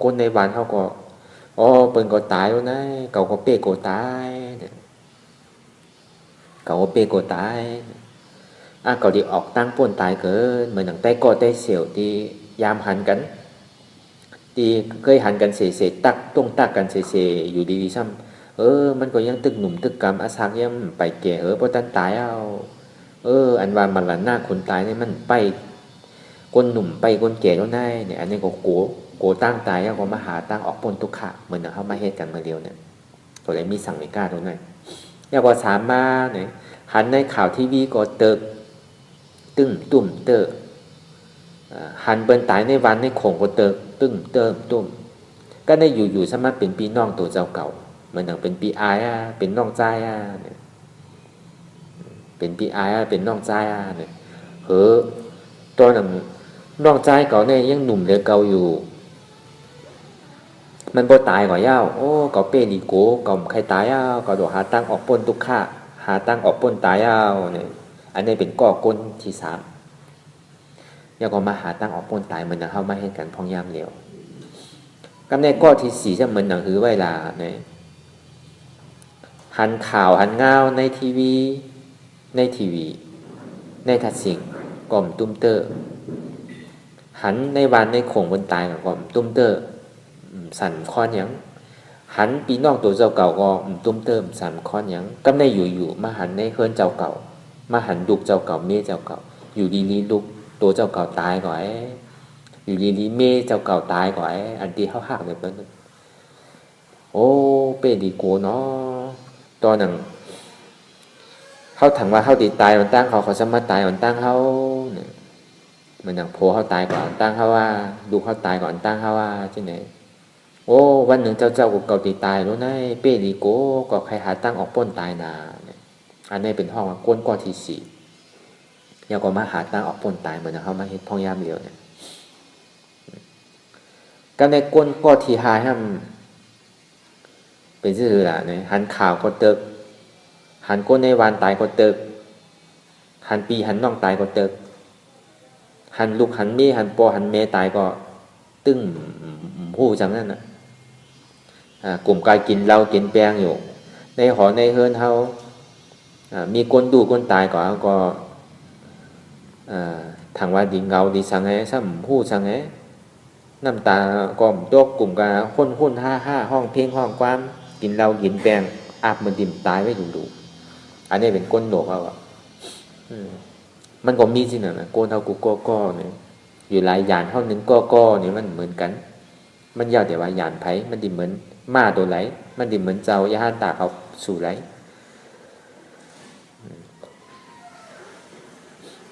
คนในวานเขาก็เปิ้นก็ตายแล้วนะเก่าก็เป้ก็ตายเก่าก็เป้ก็ตายเก่าดีออกตั้งป่นตายเกินเหมือนหนังใต้ก็ใต้เสียวที่ยามหันกันที่เคยหันกันเสตักต้องตักกันเสอยู่ดีๆซ้ำมันก็ยังตึกหนุ่มตึกกำอาซักยังไปแก่เพราะตันตายเอาอันว่ามันละหน้าคนตายนี่มันไปคนหนุ่มไปคนแก่แล้วได้เนี่ยอันนี้ก็โกตั้งตายแล้วก็มาหาตั้งออกปนทุกขะเหมือนเขามาเฮ็ดกันมาเดียวเนี่ยตัวเลยมีสั่งไม่กล้าตรงนั้นแล้วก็สามมาเนี่ยหันในข่าวทีวีก็เติกตึ้งตุ่มเติกหันเปิ้นตายในวันในโขงก็เติกตึ้งเติมตุ่มก็ได้อยู่สมัครเป็นปีน้องตัวเจ้าเก่าเหมือนอย่างเป็นปีอายเป็นน้องใจเนี่ยเป็นปีอายเป็นน้องใจเนี่ยตอนนั้นน้องใจเก่าเนี่ยยังหนุ่มเลยเก่าอยู่มันบ่ตายกว่าเย้าเก่าเป้ดีโก้เก่าใครตายเก่าโดดหาตั้งออกปนทุกข้าหาตั้งออกปนตายเนี่ยอันนี้เป็นก่อกลที่สามแล้วก็มาหาตั้งออกปนตายเหมือนเขามาเห็นกันพ้องยามเหลียวกับในก่อที่สี่จะเหมือนหนังหือเวลาเนี่ยหันข่าวหันเงาในทีวีในทัศสิงกล่อมตุ้มเตอร์หันในวันในโขงบนตายกล่อมตุ้มเตอร์สั่นค้อนยังหันปีนอกตัวเจ้าเก่าก็ตุ้มเติมสั่นค้อนยังก็ได้อยู่มาหันในเฮือนเจ้าเก่ามาหันดุกเจ้าเก่าเมียเจ้าเก่าอยู่ดีๆดุกตัวเจ้าเก่าตายก่อนอยู่ดีๆเมียเจ้าเก่าตายก่อนอันที่เขาหักเลยเปิ้ลเป้ดีโกเนาะตอนนั้นเขาถังว่าเขาตีตายมันตั้งเขาสามารถตายมันตั้งเขาเนี่ยมันอย่างโผเขาตายก่อนตั้งเขาว่าดูเขาตายก่อนตั้งเขาว่าที่ไหนวันหนึ่งเจ้าก็เกาตีตายแล้วนะเป้ดีโกก็ใครหาตั้งออกป้นตายนาเนี่ยอันนี้เป็นห้องก้นก้อนที่สี่แล้วก็มาหาตั้งออกป้นตายเหมือนเขามาเห็นพ่องยามเหลียวเนี่ยก็ในก้นก้อนที่หายทำเป็นชื่อละเนี่ยหันข่าวก็เติกหันก้นในวันตายก็เติกหันปีหันน้องตายก็เติกหันลูกหันเมียหันปอหันเมตายก็ตึ้งหูจังนั่นน่ะกลุ่มกายกินเหล้ากินแป้งอยู่ในหอในเฮือนเขามีคนดูคนตายก็ ทางว่าดีเงาดีสังแหซ้ำหู้สังแหน้ำตาก่อมตกกลุ่มกาหุ้นห้าห้องเพลงห้องความกินเหล้ากินแป้งอาบมันดิ่มตายไว้ดูอันนี้เป็นก้นโหนกเอามันก็มีสินะโกนเท่ากูก็เนี่ยอยู่หลายอย่างเท่านึงก็เนี่ยมันเหมือนกันมันยาวแต่ว่าหยานไผมันดิเหมือนม้าตัวไหลมันดิเหมือนเจ้ายาตาเอาสู่ไหล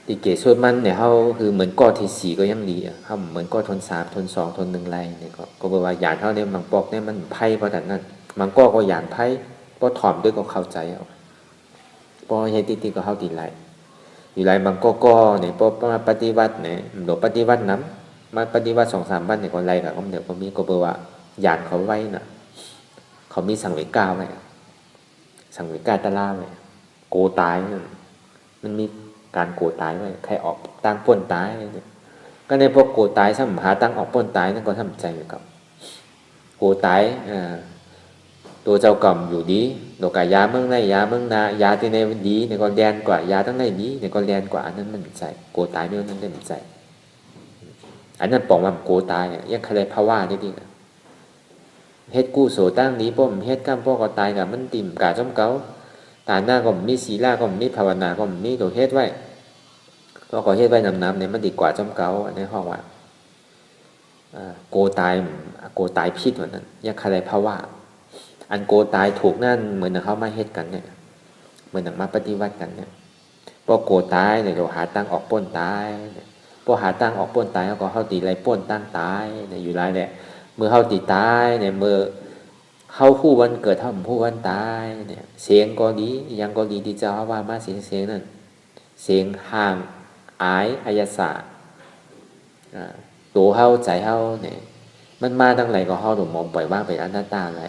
ตีเกศส่วนมันเนี่ยเขาคือเหมือนก้อที่สี่ก็ยังดีเขาเหมือนก้อทน3ทน2ทน1ไรเนี่ยก็บอกว่าหยานเท่าเนี่ยมังปอกเนี่ยมันไพ่เพราะแต่นั้นมังก็หยานไพ่ก็ถ่อมด้วยก็เข้าใจเอาพอเฮติก็เข้าตีไรอยู่ไรมังก็เนี่ยพอมาปฏิวัติเนี่ยหลบปฏิวัติน้ำมาปฏิวัติ2-3 วันเนี่ยก็ไรกับเขาเดี๋ยวก็มีก็บอกว่าหยานเขาไว้น่ะเขามีสังเวก้าไว้สังเวก้าตะล่าไว้โกตายมันมีการโกตายไว้ใครออกตั้งป้นตายเนี่ยก็ในพวกโกตายถ้าหาตั้งออกป้นตายนั่นก็ทำใจเหมือนกับโกตายตัวเจ้ากล่อมอยู่ดีโดกายาเมืองในยาเมืองนายาที่ในมันดีเนี่ยก็แดนกว่ายาตั้งในดีเนี่ยก็แดนกว่าอันนั้นมันใจโกตายเนี่ยนั้นเป็นใจอันนั้นปองว่าโกตายยังใครภาวะได้ดีเฮ็ดกู้โสตั้งนี้ป้อมเฮ็ดก้ามป้อก็ตายกับมันติ่มกาจ้อมเก้าตาหน้าก็มีศีลาก็มีภาวนาก็มีตัวเฮ็ดไว้ก็เฮ็ดไว้น้ำเนี่ยมันดีกว่าจ้อมเก้าอันนี้ห้องว่าโกตายพิษเหมือนนั้นยังใครภาวะอันโกตายถูกนั่นเหมือนเขามาเฮ็ดกันเนี่ยเหมือนมาปฏิวัติกันเนี่ยพอโกตายเนี่ยเราหาตั้งออกป้นตายพอหาตั้งออกป้นตายเขาก็เข้าตีไรป้นตั้งตายเนี่ยอยู่ไรเนี่ยเมื่อเข้าตีตายเนี่ยเมื่อเข้าคู่วันเกิดเท่าคู่วันตายเนี่ยเสียงก็ดียังก็ดีที่เจ้าว่ามาเสียงนั่นเสียงห่างอายอายศาสตร์ตัวเข้าใจเข้าเนี่ยมันมาตั้งไรก็เข้าถูกมองปล่อยว่างเป็นอนัตตาอะไร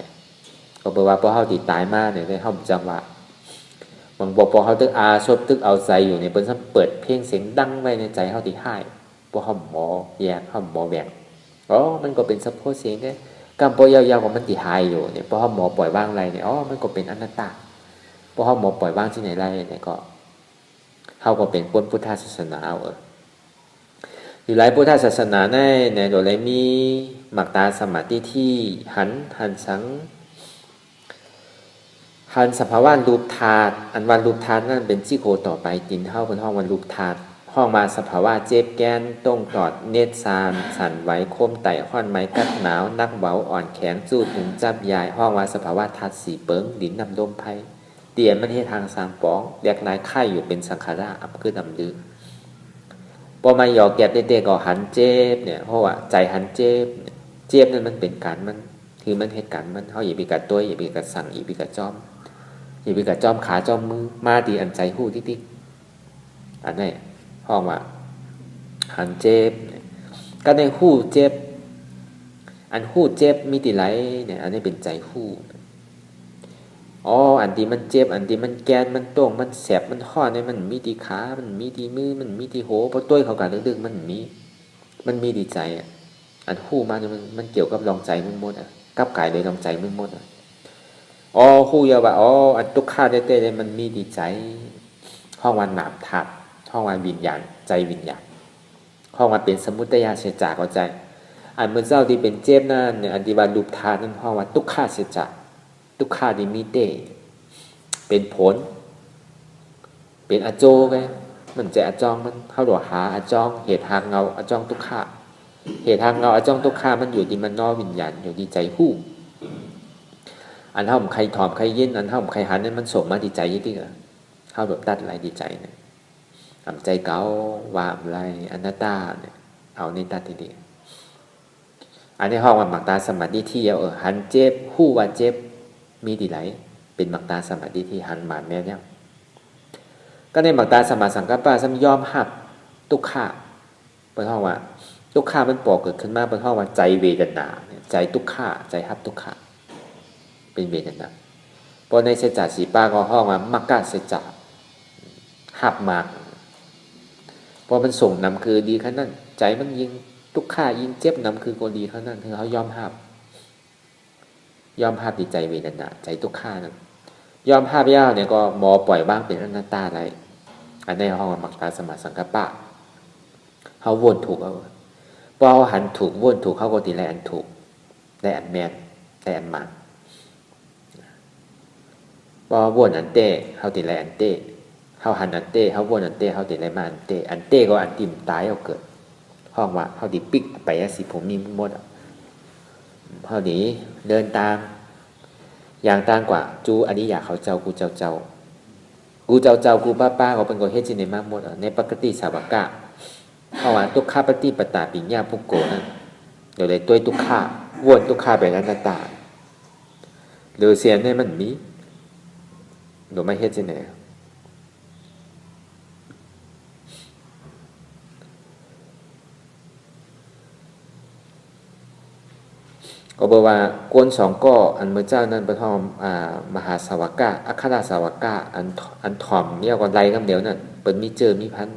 ก็แปลว่าพอเขาติดตายมากเนี่ยได้เขาจังหวะบางบอกพอเขาตึกอาชบตึกเอาใจอยู่เนี่ยเปิ้นเปิดเพลงเสียงดังไว้ในใจเขาติให้พอเขาหมอแยกเขาหมอแบ่งมันก็เป็นซัพพอร์ตเสียงแค่กำปอยาวๆของมันติหายอยู่เนี่ยพอเขาหมอปล่อยว่างไรเนี่ยมันก็เป็นอนัตตาพอเขาหมอปล่อยว่างที่ไหนไรเนี่ยก็เขาก็เป็นพุทธศาสนาอยู่หลายพุทธศาสนาในโดยไรมีหมักตาสมาธิที่หันสังหันสภาวะรูปธาตุอันวันรูปธาตุนั่นเป็นจิโกต่อไปตินเท่าเป็นห้องวันรูปธาตุห้องมาสภาวะเจ็บแกนต้งตอดเนตรซามสั่นไหวโคมไต่ห้อนไม้กัดหนาวนักเบาอ่อนแข็งจูดถึงจับยายห้องมาสภาวะธาตุสีเปิงดินนำลมไพ่เตียนมันให้ทางสามป๋องเรียกนายไข่อยู่เป็นสังขาราอับคือดำดื้อพอมาหยอกแกบเด็กๆก็หันเจ็บเนี่ยเพราะว่าใจหันเจ็บนั่นมันเป็นการมันคือมันเหตุการณ์มันเขาอย่าไปกัดตัวอย่าไปกัดสั่งอย่าไปกัดจอมอย่าไปกัดจอมขาจอมมือมาดีอันใจหู้ติ๊กอันนี้ห้องว่าหันเจ็บก็ในหู้เจ็บอันหู้เจ็บมีติไหลเนี่ยอันนี้เป็นใจหู้อันที่มันเจ็บอันที่มันแกนมันโต่งมันแสบมันข้อเนี่ยมันมีที่ขามันมีที่มือมันมีที่โหเพราะตัวเขาการดึกๆมันมีดีใจอันหู้มาเนี่ยมันเกี่ยวกับลองใจมึงหมดกับกายเลยลองใจมึงหมดหู้ยาว่าอันตุกข้าเต้ๆมันมีดีใจห้องวันหนามทับห้องวันวิญญาณใจวิญญาณห้องวันเป็นสมุทัยเสียจากเอาใจอันเมื่อเจ้าที่เป็นเจ็บนั่นเนี่ยอันที่วันรูปทานนั่นห้องวันตุกข้าเสียจากทุกขาดิมิเตเป็นผลเป็นอโจไปมันจะอจองมันเข้าหลวหาอจองเหตุทางเงาอจองทุกขาเหตุทางเงาอจองทุกขามันอยู่ที่มันนอวิญญาณอยู่ที่ใจหู้อันเท่าใครถอมใครเย็นอันเท่าใครหันนั้นมันส่งมาที่ใจยี่ที่เข้าแบบตัดอะไรที่ใจเนี่ยทำใจเก่าวามอะไรอนัตตาเนี่ยเอาในตัดทีเดียวอันนี้ห้องว่าหมักตาสมาธิที่หันเจ็บหู้ว่าเจ็บมีดีไหลเป็นหมักตาสมาธิที่หันหมานแม่เนี่ยก็ในหมักตาสมาสังกัปปะซ้ำยอมหับทุกขาเป็นห้องว่าทุกขามันปอกเกิดขึ้นมาเป็นห้องว่าใจเวทนาใจทุกขาใจหับทุกขาเป็นเวทนาพอในเสจสีป้าก็ห้องว่ามักกะเสจหับมากพอมันส่งนำคือดีขนาดนั้นใจมันยิงทุกขายิงเจ็บนำคือโกดีขนาดนั้นคือเขายอมหับดีใจเวทนาใจทุกข้านะยอมภาพยาวเนี่ยก็มอปล่อยบ้างเป็นอนัตตาอะไรอันในห้องมักตาสมาสังกัปปะ เขาวนถูกเอาพอเขาหันถูกวนถูกเขาก็ตีไรอันถูกได้อันแมนได้อันมันพอวนอันเต้เขาตีไรอันเต้เขาหันอันเต้เขาวนอันเต้เขาตีไรมาอันเต้อันเต้ก็อันติ่มตายเอาเกิดห้องว่าเขาตีปิกไปสิผมมีหมดเขาดีเดินตามอย่างต่างกว่าจูอันนี้อยากเขาเจ้ากูเจ้าเจ้ากูเจ้าเจ้ากูป้าป้าเขาเป็นคนเฮ็ดจีในมากหมดในปกติสาวกะเพราะว่าตุกข้าปฏิปตาปิญญาพุกโกนั่นเดี๋ยวเลยตัวตุกข้าวนตุกข้าไปนั้นตาหรือเสียนในมันมีหรือไม่เฮ็ดจีไหนก็บอกว่ากวนสองก็อันเมื่อเจ้านั้นประทอมมหาสาวกะอัคราสาวกะอันถ่อมเนี่ยก็ไล่คำเดียวนั่นเปิดมีเจอมีพัน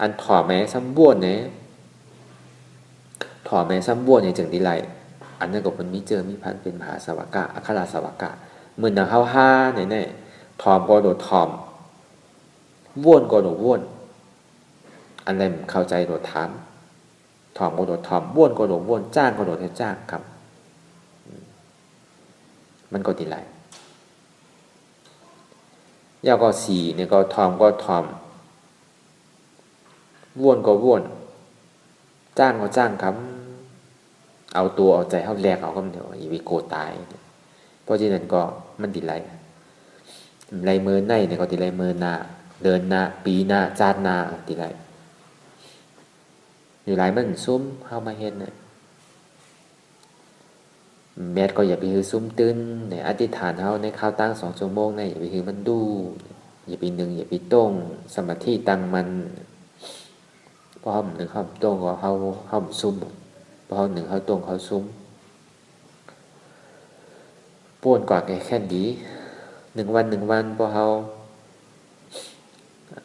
อันถ่อมแม้ซ้ำบ้วนเนี่ยถ่อมแม้ซ้ำบ้วนเนี่ยจึงดีไล่อันนั้นก็เปิดมีเจอมีพันเป็นมหาสาวกะอัคราสาวกะเหมือนนะเฮาห้าเนี่ยถ่อมก็โดดถ่อมบ้วนก็โดดบ้วนอันนั้นเข้าใจโดดถามถ่อมก็โดดถ่อมบ้วนก็โดดบ้วนจ้างก็โดดจ้างครับมันก็ดีไรยาวก็สีเนี่ยก็ทอมก็ทอมว่วนก็ว่วนจ้างก็จ้างครับเอาตัวเอาใจเขาแลกเอาก็เดี๋ยวอีวิโกตายเพราะฉะนั้นก็มันดีไรไรเมินในเนี่ยก็ดีไรเมินหน้าเดินหน้าปีหน้าจาดหน้าดีไรอยู่ไรมันซุ้มเข้ามาเห็นเนี่ยแมทก็อย่าไปฮือซุ้มตื้นในอธิษฐานเขาในข้าวตั้ง2 ชั่วโมงในอย่าไปฮือมันดูอย่าไปหนึ่งอย่าไปต้งสมาธิตั้งมันพอเขาหนึ่งเขาต้งก็เขาซุ้มพอเขาหนึ่งเขาต้งเขาซุ้มป้วนกว่าแค่ดี1 วันพอเขา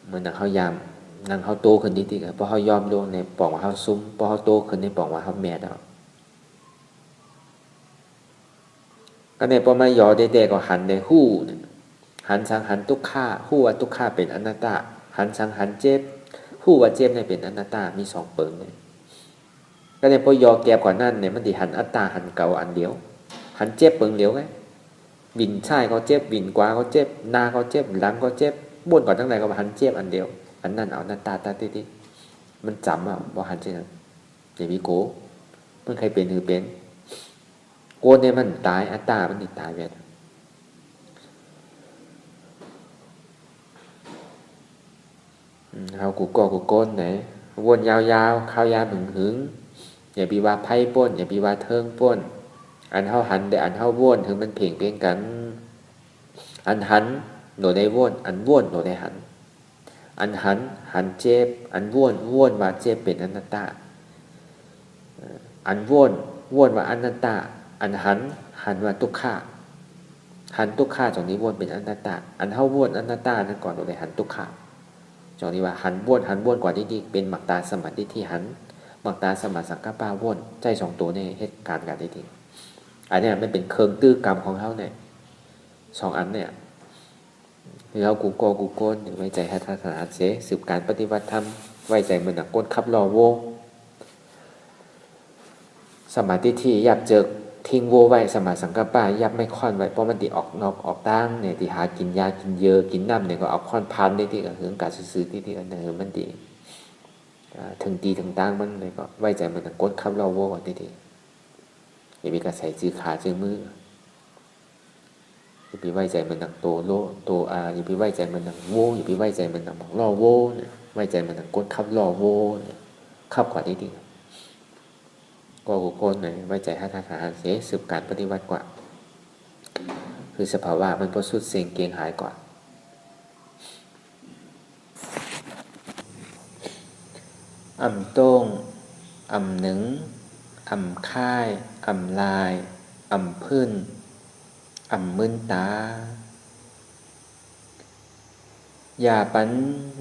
เหมือนเขายามนั่งเขาโตขึ้นนิดๆพอเขายอมลงในปองว่าเขาซุ้มพอเขาโตขึ้นในปองว่าเขาแมทเอาก็ในพอมายอเด็กๆก็หันในหู้หันสังหันทุกข้าหู้ว่าทุกข้าเป็นอนัตตาหันสังหันเจ็บหู้ว่าเจ็บในเป็นอนัตตามี2 เปิงเลยก็ในพอยอแก็บกว่านั้นเนี่ยมันดิหันอัตตาหันเก่าอันเดียวหันเจ็บเปิงเดียวไงบินใช่ก็เจ็บบินกว่าก็เจ็บหน้าก็เจ็บหลังก็เจ็บบ้วนก่อนทั้งไหนก็หันเจ็บอันเดียวอันนั้นเอาหน้าตาติมันจำอ่ะบ่หันเช่นนั้นอย่ามีโกมันใครเป็นหรือเป็นโกนเนี่ยมันตายอัตตามันติดตายไปเอากูก่อกูโกนไหนวนยาวๆข้าวยาหึงอย่าปีว่าไพ่ป้นอย่าปีว่าเทิงป้นอันเท่าหันแต่อันเท่าวนถึงมันเพ่งเพียงกันอันหันโหนได้วนอันวนโหนได้หันอันหันเจ็บอันวนว่าเจ็บเป็นอนัตตาอันวนว่าอนัตตาอันหันว่าทุกข้าหันทุกข้าตรงนี้วนเป็นอนัตตาอันเท่าวนอนัตตานั้นก่อนโดยหันทุกข้าจองนี้ว่าหันวนกว่าที่นี่เป็นมักตาสมาธิที่หันมักตาสมาสังกัปปะวนใจ2 ตัวในเหตุการณ์ที่จริงอันนี้มันเป็นเครื่องตื้อกรรมของเขาเนี่ย2 อันเนี่ยคือเขากูโกนไว้ใจให้ศาสนาเสียสืบการปฏิบัติธรรมไว้ใจมันนักก้นขับรอโวสมาธิที่ยับเจอทิ้งโวไว้สมาสังกัปปะยับไม่ค่อนไว้เพราะมันติออกนอกออกตั้งเนี่ยที่หากินยากินเยอะกินน้ำเนี่ยก็เอาค่อนพันได้ที่กับเรื่องการซื้อที่กันเนี่ยมันดีถึงตีถึงตั้งมันเลยก็ไว้ใจมันนักก้นขับรอโวก่อนที่อย่าไปกระใส่จื้อขาจื้อมืออย่าไปไว้ใจมันหนักตัวอย่าไปไว้ใจมันหนักโวอย่าไปไว้ใจมันหนักล่อโวเนี่ยไว้ใจมันหนักก้นขับล่อโวเนี่ยขับกว่านี้ดีก็กูโกนเนี่ยไว้ใจให้ทหารเสียสืบการปฏิวัติกว่าคือสภาวะมันพอสุดเสียงเกียงหายกว่าอ่ำโต้งอ่ำหนึ่งอ่ำค่ายอ่ำลายอ่ำพื้นอ่ำมึนตาอย่าปัน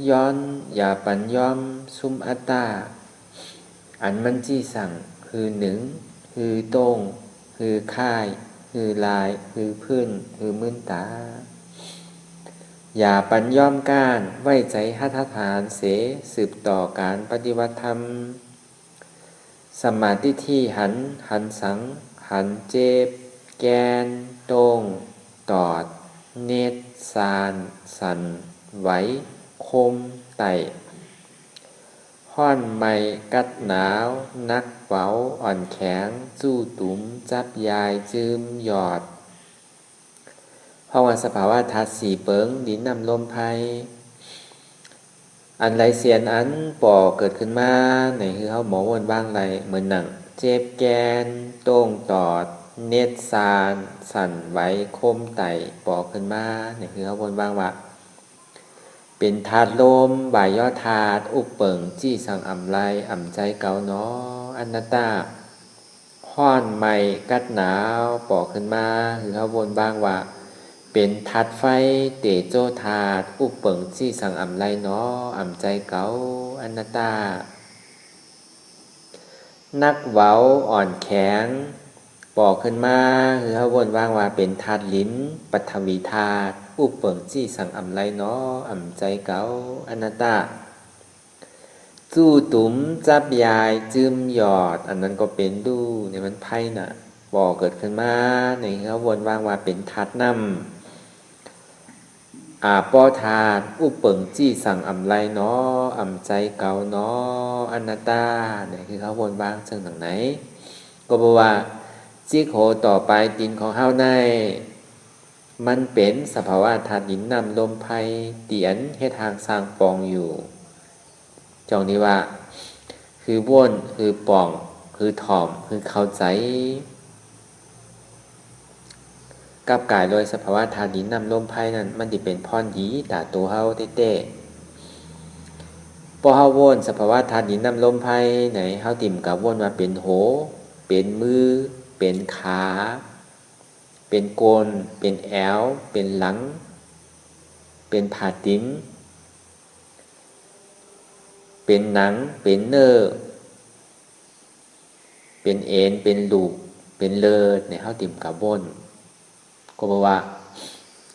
ย้อนอย่าปันย้อมซุมอัตตาอันมันจี้สั่งคือหนึ่งคือโต้งคือค่ายคือลายคือพื้นคือมึนตา อย่าปัญย่อมก้านไว้ใจหัตถฐานเสสืบต่อการปฏิวัติธรรมสมาธิที่หันสังหันเจ็บแกนโต้งตอดเนตรสานสันไหวคมไตห้อนไม่กัดหนาวนักเว้าอ่อนแข็งสู้ตุ้มจับยายจืมหยอดเพราะว่าสภาวะธาตุสี่เปิงดินน้ำลมไฟอันไรเสียนอันป่อเกิดขึ้นมาในคือเขาหมอวนบ้างไรเหมือนหนังเจ็บแกนโต้งตอดเน็ตซานสั่นไหวคมไตป่อขึ้นมาในคือเขาวนบ้างว่าเป็นธาตุลมบ่ายยอดธาตุอุปเปิงจี้สังอ่ำไรอ่ำใจเกาเนาะอนัตตาห้อนไม่กัดหนาวป่อขึ้นมาคือเขาวนบ้างว่าเป็นธาตุไฟเตโจธาตุอุปเปิงจี้สังอ่ำไรเนาะอ่ำใจเกาอนัตตานักเว้าอ่อนแข็งป่อขึ้นมาคือเขาวนว่างว่าเป็นธาตุลิ้นปฐวีธาตุอุปเปิงจี้สังอ่ำไรเนาะอ่ำใจเกาอนัตตาจู่ตุ้มจับยายจืมหยอดอันนั้นก็เป็นดูในมันไพ่น่ะป่อเกิดขึ้นมาในเขาวนว่างว่าเป็นธาตุน้ำป้อธาตุอุปเปิงจี้สั่งอ่ำไรเนาะอ่ำใจเกาเนาะอนัตตาเนี่ยคือเขาวนวางเชิงหนังไหนก็บอกว่าจิกโหต่อไปดินของเฮาในมันเป็นสภาวะธาตุดินนำลมไฟเตียนให้ทางสร้างปองอยู่จองนี้ว่าคือว่นคือปองคือถ่อมคือเข้าใจกับกายโดยสภาวะธาตุดินนำลมไฟนั้นมันดิเป็นพรดีตาตัวเฮาเต้พอเฮาวนสภาวะธาตุดินนำลมไฟไหนเฮาติ่มกับวนมาเป็นโหเป็นมือเป็นขาเป็นโกนเป็นแอวเป็นหลังเป็นผาตินเป็นหนังเป็นเนื้อเป็นเอ็นเป็นลูกเป็นเลือดในเฮาติ่มกับวนก็บอกว่า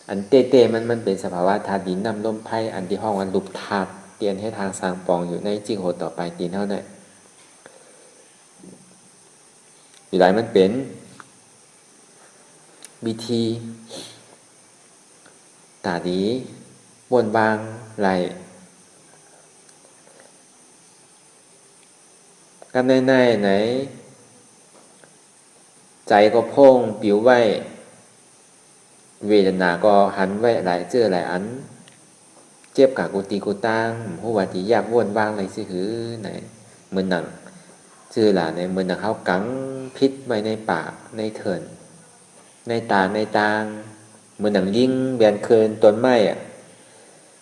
อันเต้มันเป็นสภาวะธาตุดินนำลมไฟอันที่ห้องอันลูกธาตุเตียนให้ทางสร้างปองอยู่ในจิงโหต่อไปตีนเท่านั้นอยู่หลายมันเป็นวิธีตาดีบนบางไหลกันในไหนใจก็พงปิวไว้เวทนาก็หันไว้หลายเจอหลายอันเจ็บกับกูตีกูตั้งหัวที่อยากวนบางอะไรสิคือไหนเหมือนหนังชื่อหล่ะในเหมือนหนังเขากังพิษไว้ในปากในเถินในตาในตางเหมือนหนังยิ่งแหวนเคินต้นไม้อะ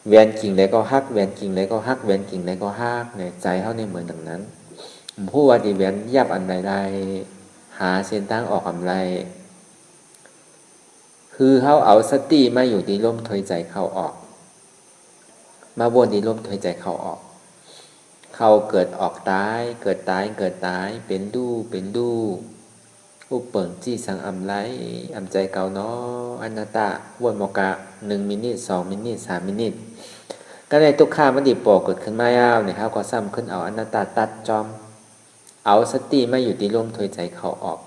แหวนกิ่งไหนก็ฮักแหวนกิ่งไหนก็ฮักแหวนกิ่งไหนก็ฮักในใจเขาในเหมือนดังนั้นผู้ว่าที่แหวนยับอันใดหาเส้นทางออกอันไรคือเขาเอาสติมาอยู่ที่ลมถอยใจเข้าออกมาวนที่ลมถอยใจเข้าออกเข้าเกิดออกตายเกิดตายเกิดตายเป็นดูเป็นดูอุปเปิงจี้สังอำไรอำใจเก่าเนาะอนัตตาวนมกะ1 มินิ2 มินิ3 มินิก็ในทุกข้ามันดิปอกเกิดขึ้นมายาวเนี่ยครับก็ซ้ำขึ้นเอาอนัตตาตัดจอมเอาสติมาอยู่ที่ลมถอยใจเข้าออก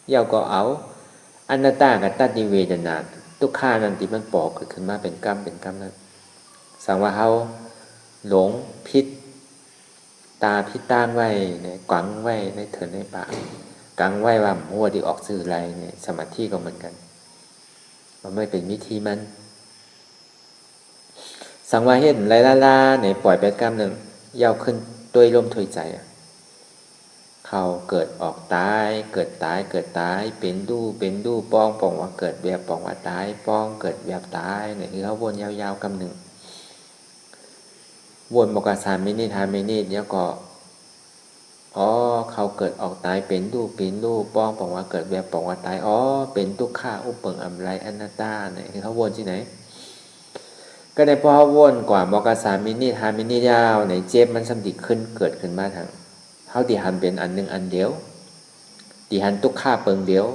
เยาวก็เอาอนัตตากับตัดดิเวทนาทุกข้านั้นที่มันปอกเกิดขึ้นมาเป็นกรรมนั้นสังว่าเขาหลงพิษตาพิษตั้งไว้เนี่ยกวังไว้ในเถินในปากกังไว้ว่าหัวที่ออกสื่ออะไรเนี่ยสมาธิก็เหมือนกันมันไม่เป็นวิธีมันสังวาเห็นไรล่าเนี่ยปล่อยไปกรรมหนึ่งยาวขึ้นด้วยลมถอยใจเขาเกิดออกตายเกิดตายเกิดตายเป็นดูป้องว่าเกิดแบบป้องว่าตายป้องเกิดแบบตายเนี่ยคือเขาวนยาวๆกรรมหนึ่งวนมกะ3 มินิ5 มินิแล้วก็เขาเกิดออกตายเป็นดูป้องว่าเกิดแบบป้องว่าตายเป็นทุกข้าอุปเปิงอำไรอนัตตาเนี่ยคือเขาวนที่ไหนก็ได้พอวนกว่ามกะ3 มินิ5 มินิยาวในเจ็บมันสำดิขึ้นเกิดขึ้นมาทางเขาตีหันเป็นอันหนึ่งอันเดียวตีหันทุกข้าเปิงเดียว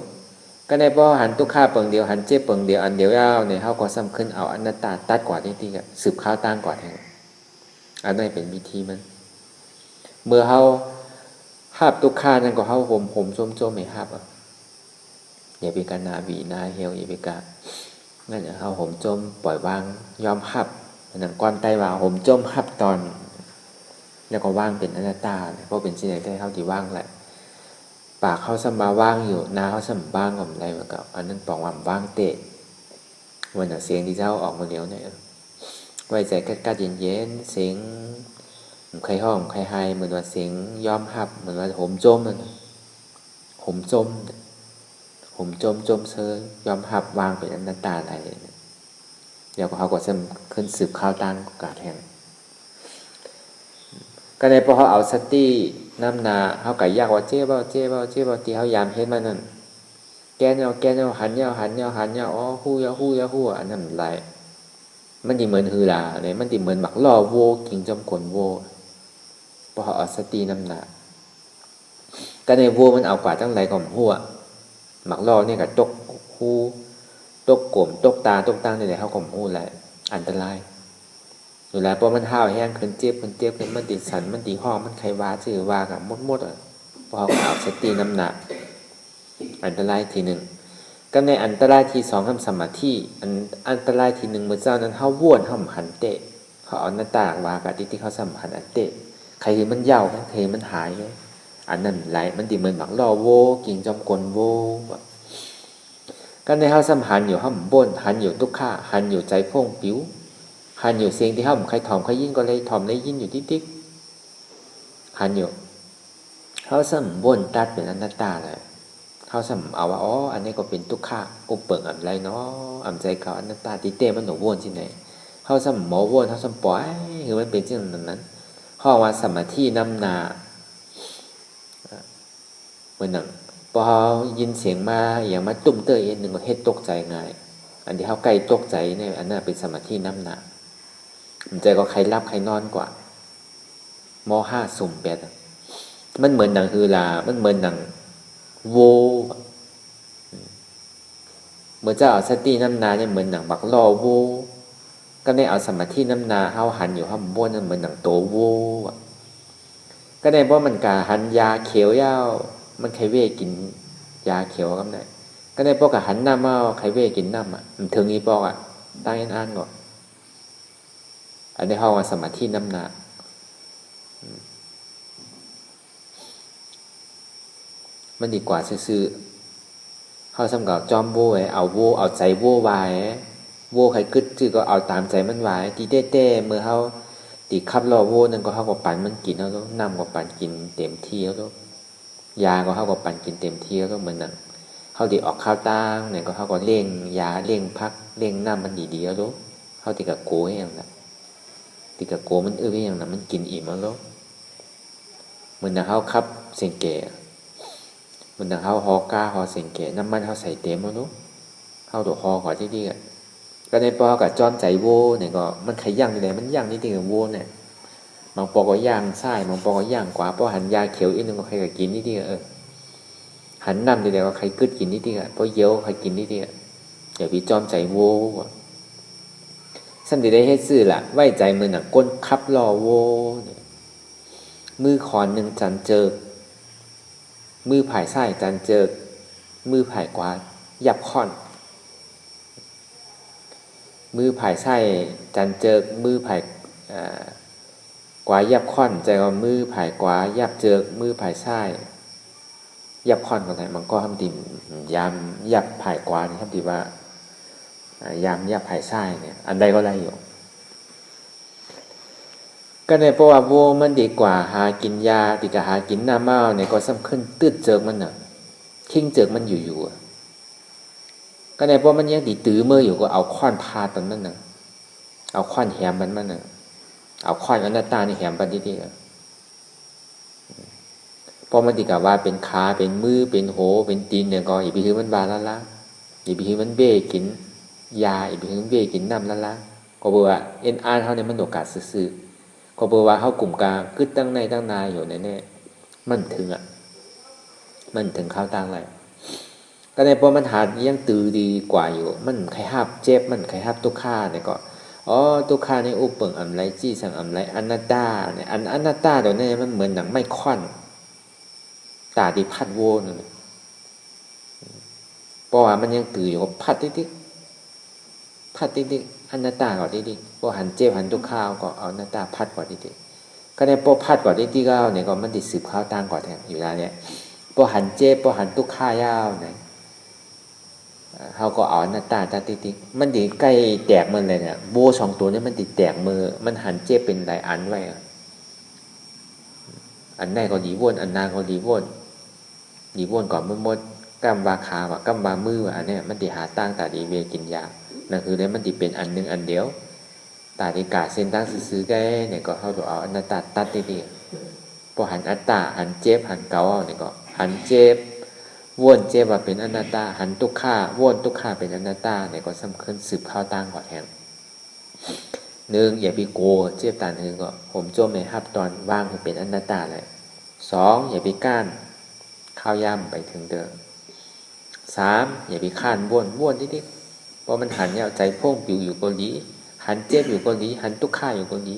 ก็ในบ่หันทุกข้าเปิงเดียวหันเจ็บเปิงเดียวอันเดียวยาวเนี่ยเฮาก็ซ้ำขึ้นเอาอนัตตาตัดกว่าที่ก็สืบข้าวตั้งกว่าแทงอันนั้นเป็นวิธีมันเมื่อเฮาหาบทุกข้านั่นก็เฮาผมจมๆให้หาบอย่าไปกันนาบีนาเฮลอย่าไปกะนั่นเฮาผมจมปล่อยวางยอมหับนั่นก้อนไตว่าผมจมหับตอนแล้วก็ว่างเป็นอนัตตาเพราะเป็นสิ่งใดได้เฮาที่ว่างแหละปากเขาสมาว่างอยู่นาเขาสมบ้างกับอะไรมากับอันนั้นปองว่าว่างเตะวันน่ะเสียงที่เจ้าออกมาเลี้ยวเนี่ยไว้ใจกัดเย็นๆเสียงใครห้องใครไฮเหมือนว่าเสียงยอมหับเหมือนว่าผมจมมันผมจมเซยยอมหับวางเป็นอนัตตาอะไรเดี๋ยวเขาก็จะขึ้นสืบข้าวต้านกาดแห่งก็ในพอเขาเอาสติน้ำนาเขาไก่ยากว่าเจ๊บ่ที่เขายามเฮ็ดมันนั่นแกนเอาหันเยาอ๋อฮู้อันนั้นไรมันดีเหมือนฮือลาเนี่ยมันดีเหมือนหมักล่อโวกิ่งจอมกลโวพอเขาเอาสติน้ำนาก็ในโวมันเอากว่าตั้งไรก่อนหัวหมักล่อเนี่ยกับตกหูตกกลมตกตาเนี่ยเขาก่อมหูไรอันตรายอยู่แล้วพอมันห้าวแห้งขึ้นเจ็บมันติดสันมันตีห้องมันไขว่าชื่อว่ากับมดอ่ะพอเอาสติน้ำหนักอันตรายทีหนึ่งก็ในอันตรายที่สองทำสมาธิอันตรายทีหนึ่งเมื่อเจ้านั้นเขาว้วนเขาหันเตะเขาเอาหน้าต่างว่ากับที่เขาสัมผัสอันเตะใครมันเย่าใครมันหายอันนั้นไหลมันดีเหมือนหมักล่อโวกิ่งจอมกลโวก็ในเขาสัมผัสอยู่เขาบ่นหันอยู่ทุกข้าหันอยู่ใจพ่งปิ้วหันอยู่เสียงที่เขาใครถ่อมใครยินก็เลยถ่อมเลยยินอยู่ติ๊กหันอยู่เขาสัมบ่นตัดเป็นอนัตตาเลยเขาสัมเอาว่าอ๋ออันนี้ก็เป็นทุกข้าอุปเปิงอะไรเนาะอ่ำใจเขาอนัตตาติเต้มันหนูว่นที่ไหนเขาสัมหมอว่นเขาสัมปล่อยคือมันเป็นเช่นนั้นเขาว่าสมาธินำนาเหมือนหนังพอยินเสียงมาอย่างมาตุ้มเตยเอ็นหนึ่งก็เฮ็ดตกใจง่ายอันที่เขาใกล้ตกใจเนี่ยอันนั้นเป็นสมาธินำนาใจก็ใครรับใครนอนกว่าม.5 สุ่มเป็ดมันเหมือนหนังฮือลามันเหมือนหนังโวเมื่อเจ้าเอาสติน้ำนาเนี่ยเหมือนหนังบักล่อโวก็ได้เอาสมาธิน้ำนาเฮาหันอยู่ข้างบนนั่นเหมือนหนังโตโวก็ได้เพราะมันกาหันยาเขียวยาวมันใครเวกินยาเขียวก็ได้ก็ได้เพราะกาหันน้ำเอาใครเวกินน้ำมันถึงอีปอกตั้งอ่านก่อนอันนี้เขาว่าสมาธิน้ำหนักมันดีกว่าซื่อๆเขาสำกับจอมโวเอาใจโวไว้โวใครกึดจื้อก็เอาตามใจมันไว้ตีเต้เมื่อเขาตีขับรอโวนั่นก็เขาก็ปั่นมันกินแล้วน้ำก็ปั่นกินเต็มที่แล้วยาก็เขาก็ปั่นกินเต็มที่แล้วเหมือนนั่นเขาตีออกข้าวตั้งเนี่ยก็เขาก็เร่งยาเร่งพักเร่งน้ำมันดีๆแล้วเขาตีกับโก้อย่างนั้นติกะโกมันอย่างนั้นมันกินอิ่มแล้วเหมือนเขาขับเสียงแก่เหมือนเขาฮอกาฮอเสียงแก่น้ำมันเขาใส่เต็มแล้วเขาตัวฮอขอที่ก็ในปอกับจอมใจโวเนี่ยก็มันขย่างนี่แหละมันย่างนี่กับโวเนี่ยบางปอก็ย่างไส้บางปอก็ย่างกว่าปอหันยาเขียวอีกนึงก็ใครก็กินนี่หันน้ำนี่แหละก็ใครกึดกินนี่ปอเยี่ยวใครกินนี่อย่าพี่จอมใจโวสันติได้ให้ซื่อละไว้ใจมือหนังก้นคับรอโวเนี่ยมือขอนหนึ่งจันเจิกมือผายไส้จันเจิกมือผายกวายับค่อนมือผายไส้จันเจิกมือผายกวายับค่อนใจว่ามือผายกวายับเจิกมือผายไส้ยับค่อนก็ไหนมันก็ทำดินยามยับผายกวานี่ทำดีว่ายามยับผายไส้เนี่ยอันใดก็ได้อยู่ก็ในเพราะว่าโวมันดีกว่าหากินยาดีกว่าหากินน้ำเมาเนี่ยก็สำคัญตืดเจิกมันน่ะคิงเจิกมันอยู่ก็ในเพราะมันยังดีตื้อเมื่ออยู่ก็เอาค้อนพาตอนนั้นน่ะเอาค้อนแหมมันน่ะเอาค้อนอนัตตานี่แหมปันดีเพราะมันดีกว่าเป็นขาเป็นมือเป็นโหเป็นตีนเนี่ยก็อย่าไปถือมันบาละอย่าไปถือมันเบ้กินยาอย่าไปถือมันเบ้กินน้ำละก็บอกว่าเอ็นอาร์เขาเนี่ยมันโอกาสซื่อก็บอกว่าเขากลุ่มกลางกึดตั้งนายอยู่แน่มันถึงมันถึงข้าวตั้งอะไร ก็ในพอมันหายังตื่นดีกว่าอยู่มันใครห้าบเจ็บมันใครห้าบทุกข้าเนี่ยก็ทุกข้าในอุปเปิงอำไรจี้สังอำไรอนัตตาเนี่ยอนัตตาเดี๋ยวนี้มันเหมือนหนังไม่ค่อนตาดีพัดโวนเลยเพราะว่ามันยังตื่นอยู่กับพัดติ๊กพัดติ๊กอนัตตาก่อนติ๊กพอหันเจ็บหันทุกข้าวก็เอาอนัตตาพัดก่อนติ๊กก็ในพอพัดก่อนติ๊กก็เนี่ยก็มันติดสืบข้าวตั้งก่อนแทนอยู่แล้วเนี่ยพอหันเจ็บพอหันทุกข้าวยาวเนี่ยเขาก็เอาหน้าตาติ๊กมันดีใกล้แตกมันเลยเนี่ยโบสองตัวนี้มันติดแตกมือมันหันเจ็บเป็นหลายอันไว้อันไหนก็ดีวนอันนาก็ดีวนก่อนมันหมดกำบาคาว่ากำบามืออันเนี้ยมันติหาตั้งตาดีเวกินยานั่นคือเนี่ยมันติเป็นอันหนึ่งอันเดียวตาดีกาเส้นตั้งซื้อๆแกเนี่ยก็เขาเอาหน้าตาตัดติ๊กพอหันอัตตาหันเจ็บหันเกาเนี่ยก็หันเจ็บวนเจ็บว่าเป็นอนัตตาหันทุกข้าวนทุกข้าเป็นอนัตตาเนี่ยก็สำคัญสืบข้าวตั้งก่อนแทนหนึ่งอย่าไปโกเจ็บตาหนึ่งก็ผมโจมในฮับตอนว่างให้เป็นอนัตตาเลยสองอย่าไปก้านข้าวย่ำไปถึงเดิมสามอย่าไปข้านวนนิดๆเพราะมันหันเนี่ยใจพ่งปิวอยู่เกาหลีหันเจ็บอยู่เกาหลีหันทุกข้าอยู่เกาหลี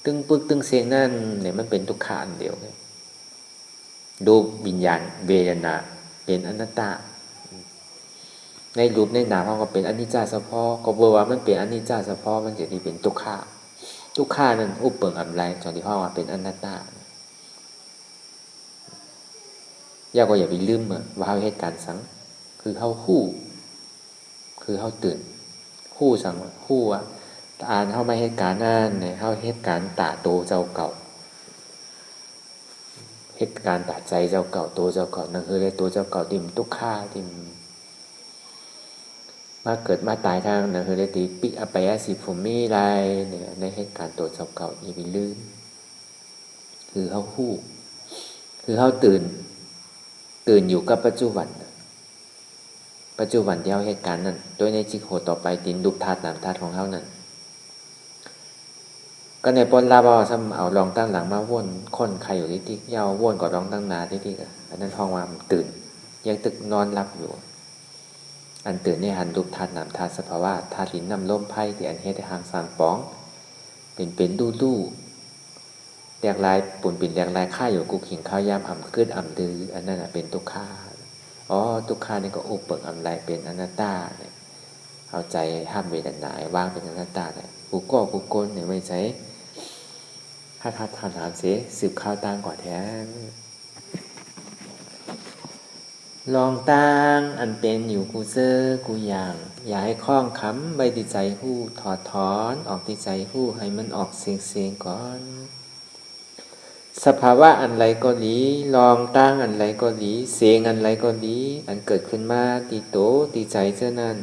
ตึงปึกตึงเสียงนั่นเนี่ยมันเป็นทุกข้าอันเดียวเลยดูวิญญาณเวทนาเป็นอนัตตาในรูปในนามเขาก็เป็นอนิจจาเฉพาะก็บอกว่ามันเป็นอนิจจาเฉพาะมันจะที่เป็นทุกขานั้นอุปเปิงอำไรจนที่ห้องว่าเป็นอนัตตาย่าก็อย่าไปลืมว่าเหตุการณ์สังคือเขาคู่คือเขาตื่นคู่สังคู่ว่าอ่านเข้ามาเหตุการณ์นั่นเนี่ยเขาเหตุการณ์ตาโตเจ้าเก่าเหตุการณ์ตัดใจเจ้าเก่าตัวเจ้าเก่านั่นคือเลยตัวเจ้าเก่าติมทุกข้าติมมาเกิดมาตายทางนั่นคือเลยตีปิอภัยสิผมมีไรเนี่ยในเหตุการณ์ตัวเจ้าเก่าอย่าไปลืมคือเขาคู่คือเขาตื่นอยู่กับปัจจุบันที่เขาเหตุการณ์นั้นโดยในจิตโหต่อไปตินดุธาตุนามธาตุของเขานั้นก็ในปนลาบอซ้ำเอาลองตั้งหลังมาว่นคนใครอยู่ที่ยาวว่นก็ลองตั้งนาที่อันนั้นห้องว่ามันตื่นยังตึกนอนหลับอยู่อันตื่นในหันรูปธาตุนามธาตุสภาวะธาตุหินน้ำลมไพ่ที่อันเฮ็ดให้หางสางป้องเป็นดูแหลกลายปุ่นปิ่นแหลกลายข้าอยู่กูขิงข้าวยามอ่ำขึ้นอ่ำดื้ออันนั้นเป็นทุกขาทุกขานี่ก็อุปเปิงอ่ำไรเป็นอนัตตาเนี่ยเอาใจห้ามเวทนาว่างเป็นอนัตตาเนี่ยกูโกนเนี่ยไม่ใช่ถ้าทานเสียสืบข้าวตั้งก่อนแท้ลองตั้งอันเป็นอยู่กูเซอร์กูอย่างอย่าให้คล้องคำใบติใจหู้ถอดถอนออกติใจหู้ให้มันออกเสียงก่อนสภาวะอันไรก็ดีลองตั้งอันไรก็ดีเสียงอันไรก็ดีอันเกิดขึ้นมาตีโตตีใจเจ้านั้น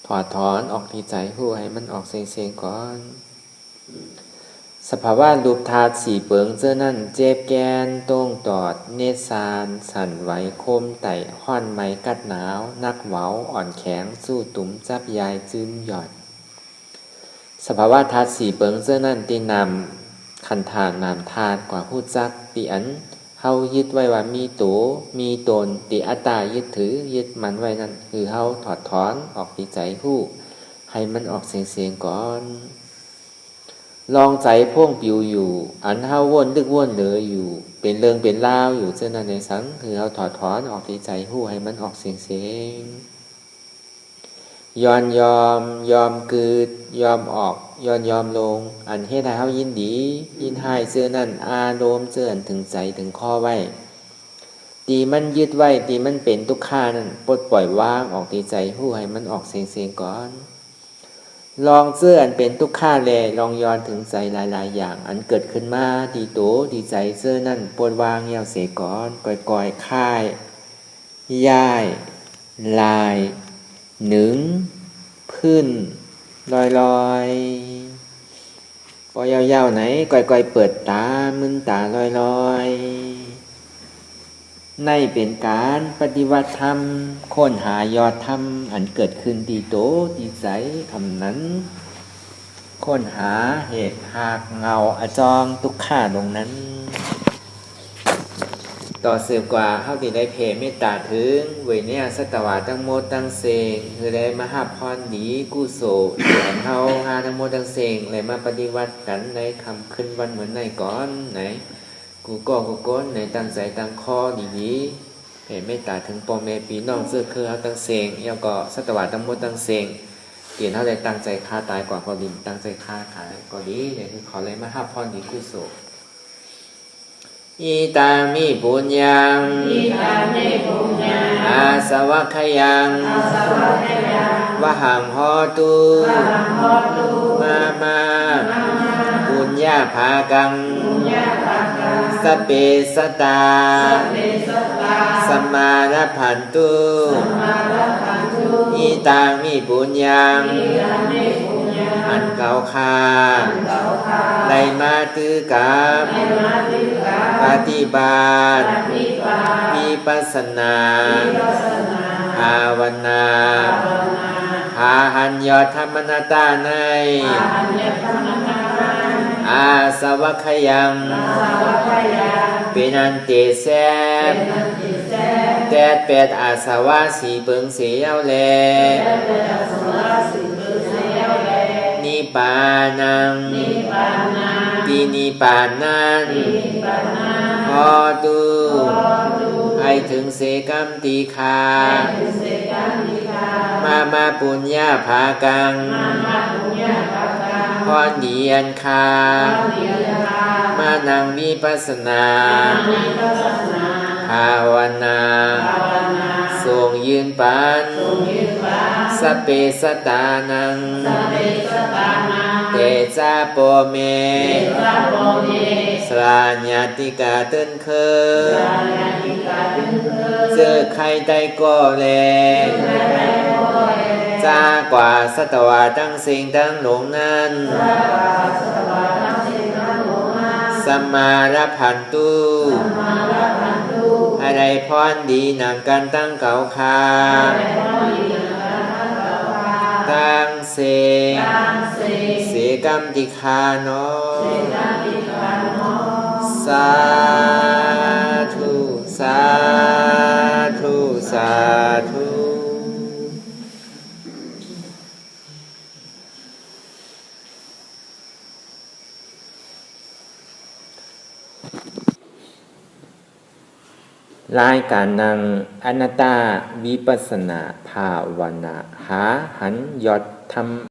ถอดถอนออกติใจหู้ให้มันออกเสียงก่อนสภาวะรูปธาตุสี่เปิงเจ้านั่นเจ็บแกนต้งตอดเนสานสั่นไหวโคมไต่ห้อนไม้กัดหนาวนักเว้าอ่อนแข็งสู้ตุ่มจับยายจืมหยอดสภาวะธาตุสี่เปิงเจ้านั่นตีนำคันธานามธาตุกว่าหู้จักปีอันเฮายึดไว้ว่ามีตัวมีตนติอัตตายึดถือยึดมันไว้นั่นคือเฮาถอดถอนออกติใจหู้ให้มันออกเสียงก่อนลองใจพ่วงปิวอยู่อันเฮาว่นดึกว่นเหลืออยู่เป็นเรื่องเป็นราวอยู่เจ้านั้นในสังคือเฮาถอดถอนออกที่ใจหู้ให้มันออกเสียงยอมกืดยอมออกยอมลงอันเฮ็ดให้เฮายินดียินให้เจ้านั้นอารมณ์เจ้าอันถึงใจถึงข้อไว้ตีมันยึดไว้ตีมันเป็นทุกขานั้นปลดปล่อยวางออกที่ใจหู้ให้มันออกเสียงก่อนลองเสื้ออันเป็นทุกข้าแลลองย้อนถึงใจหลายๆอย่างอันเกิดขึ้นมาดีโตดีใจเสื้อนั่นปวดวางเหี่ยวเสก่อนก่อยค่ายย่ายลายหนึ่งพื้นลอยพอยาวๆไหนก่อยเปิดตามึนตาลอยในเป็นการปฏิวัติธรรมค้นหายอดธรรมอันเกิดขึ้นที่โตที่ใจคำนั้นค้นหาเหตุหากเงาอจองทุกข้าตรงนั้น ต่อสืบกว่าเฮาที่ได้เพเมตตาถึงเวยเนี่ยสัตวาทั้งหมดทั้งเสงคือได้มาหับพรดีกุศลเดือนเฮาหาทั้งหมดทั้งเสงเลยมาปฏิวัติกันในคำขึ้นวันเหมือนในก่อนไหนกูก้นในตั้งใจตั้งข้อดีๆเพเมตตาถึงพ่อแม่พี่น้องซึ่งคือเฮาทั้งเสงแล้วก็สัตวาทั้งหมดทั้งเสงเกียรติเฮาได้ตั้งใจฆ่าตายกว่าก็ดีตั้งใจฆ่าขายก็ดีเนี่ยคือขอเลยมาหับพรดีกุศลอิตามิปุญญังอาสวัคยังวะหังโหตุมาปุญญาภากังสเปสตาสัมมารัพพันตุอิตามิปุญญังอันเก่าคาไลมาตือกับปฏิบัติวิปัสสนาภาวนาหาหันยอดธรรมนาตาในอาสวัคยังเป็นอันเตแสบแตดแปดอาสวะสีเปิงเสียวแลนิปานังปีนิปานันพอตูให้ถึงเสกัมติคามาปุญญาภากังพรดีอันคามานังวิปัสสนาภาวนาทรงยืนปันสเปสตานังเตจาโปเมสลาญาติกาตึนเคเจอใครได้ก็แลจากว่าสัตวาทั้งสิ่งทั้งหลงนั้นสัมมารัพพันตุอะไรพรดีนางกันตั้งเก่าคาตั้งเสกัมติคาโนสาธุสาธุสาธุรายการนางอนัตตาวิปัสสนาภาวนาหาหันยอดธรรม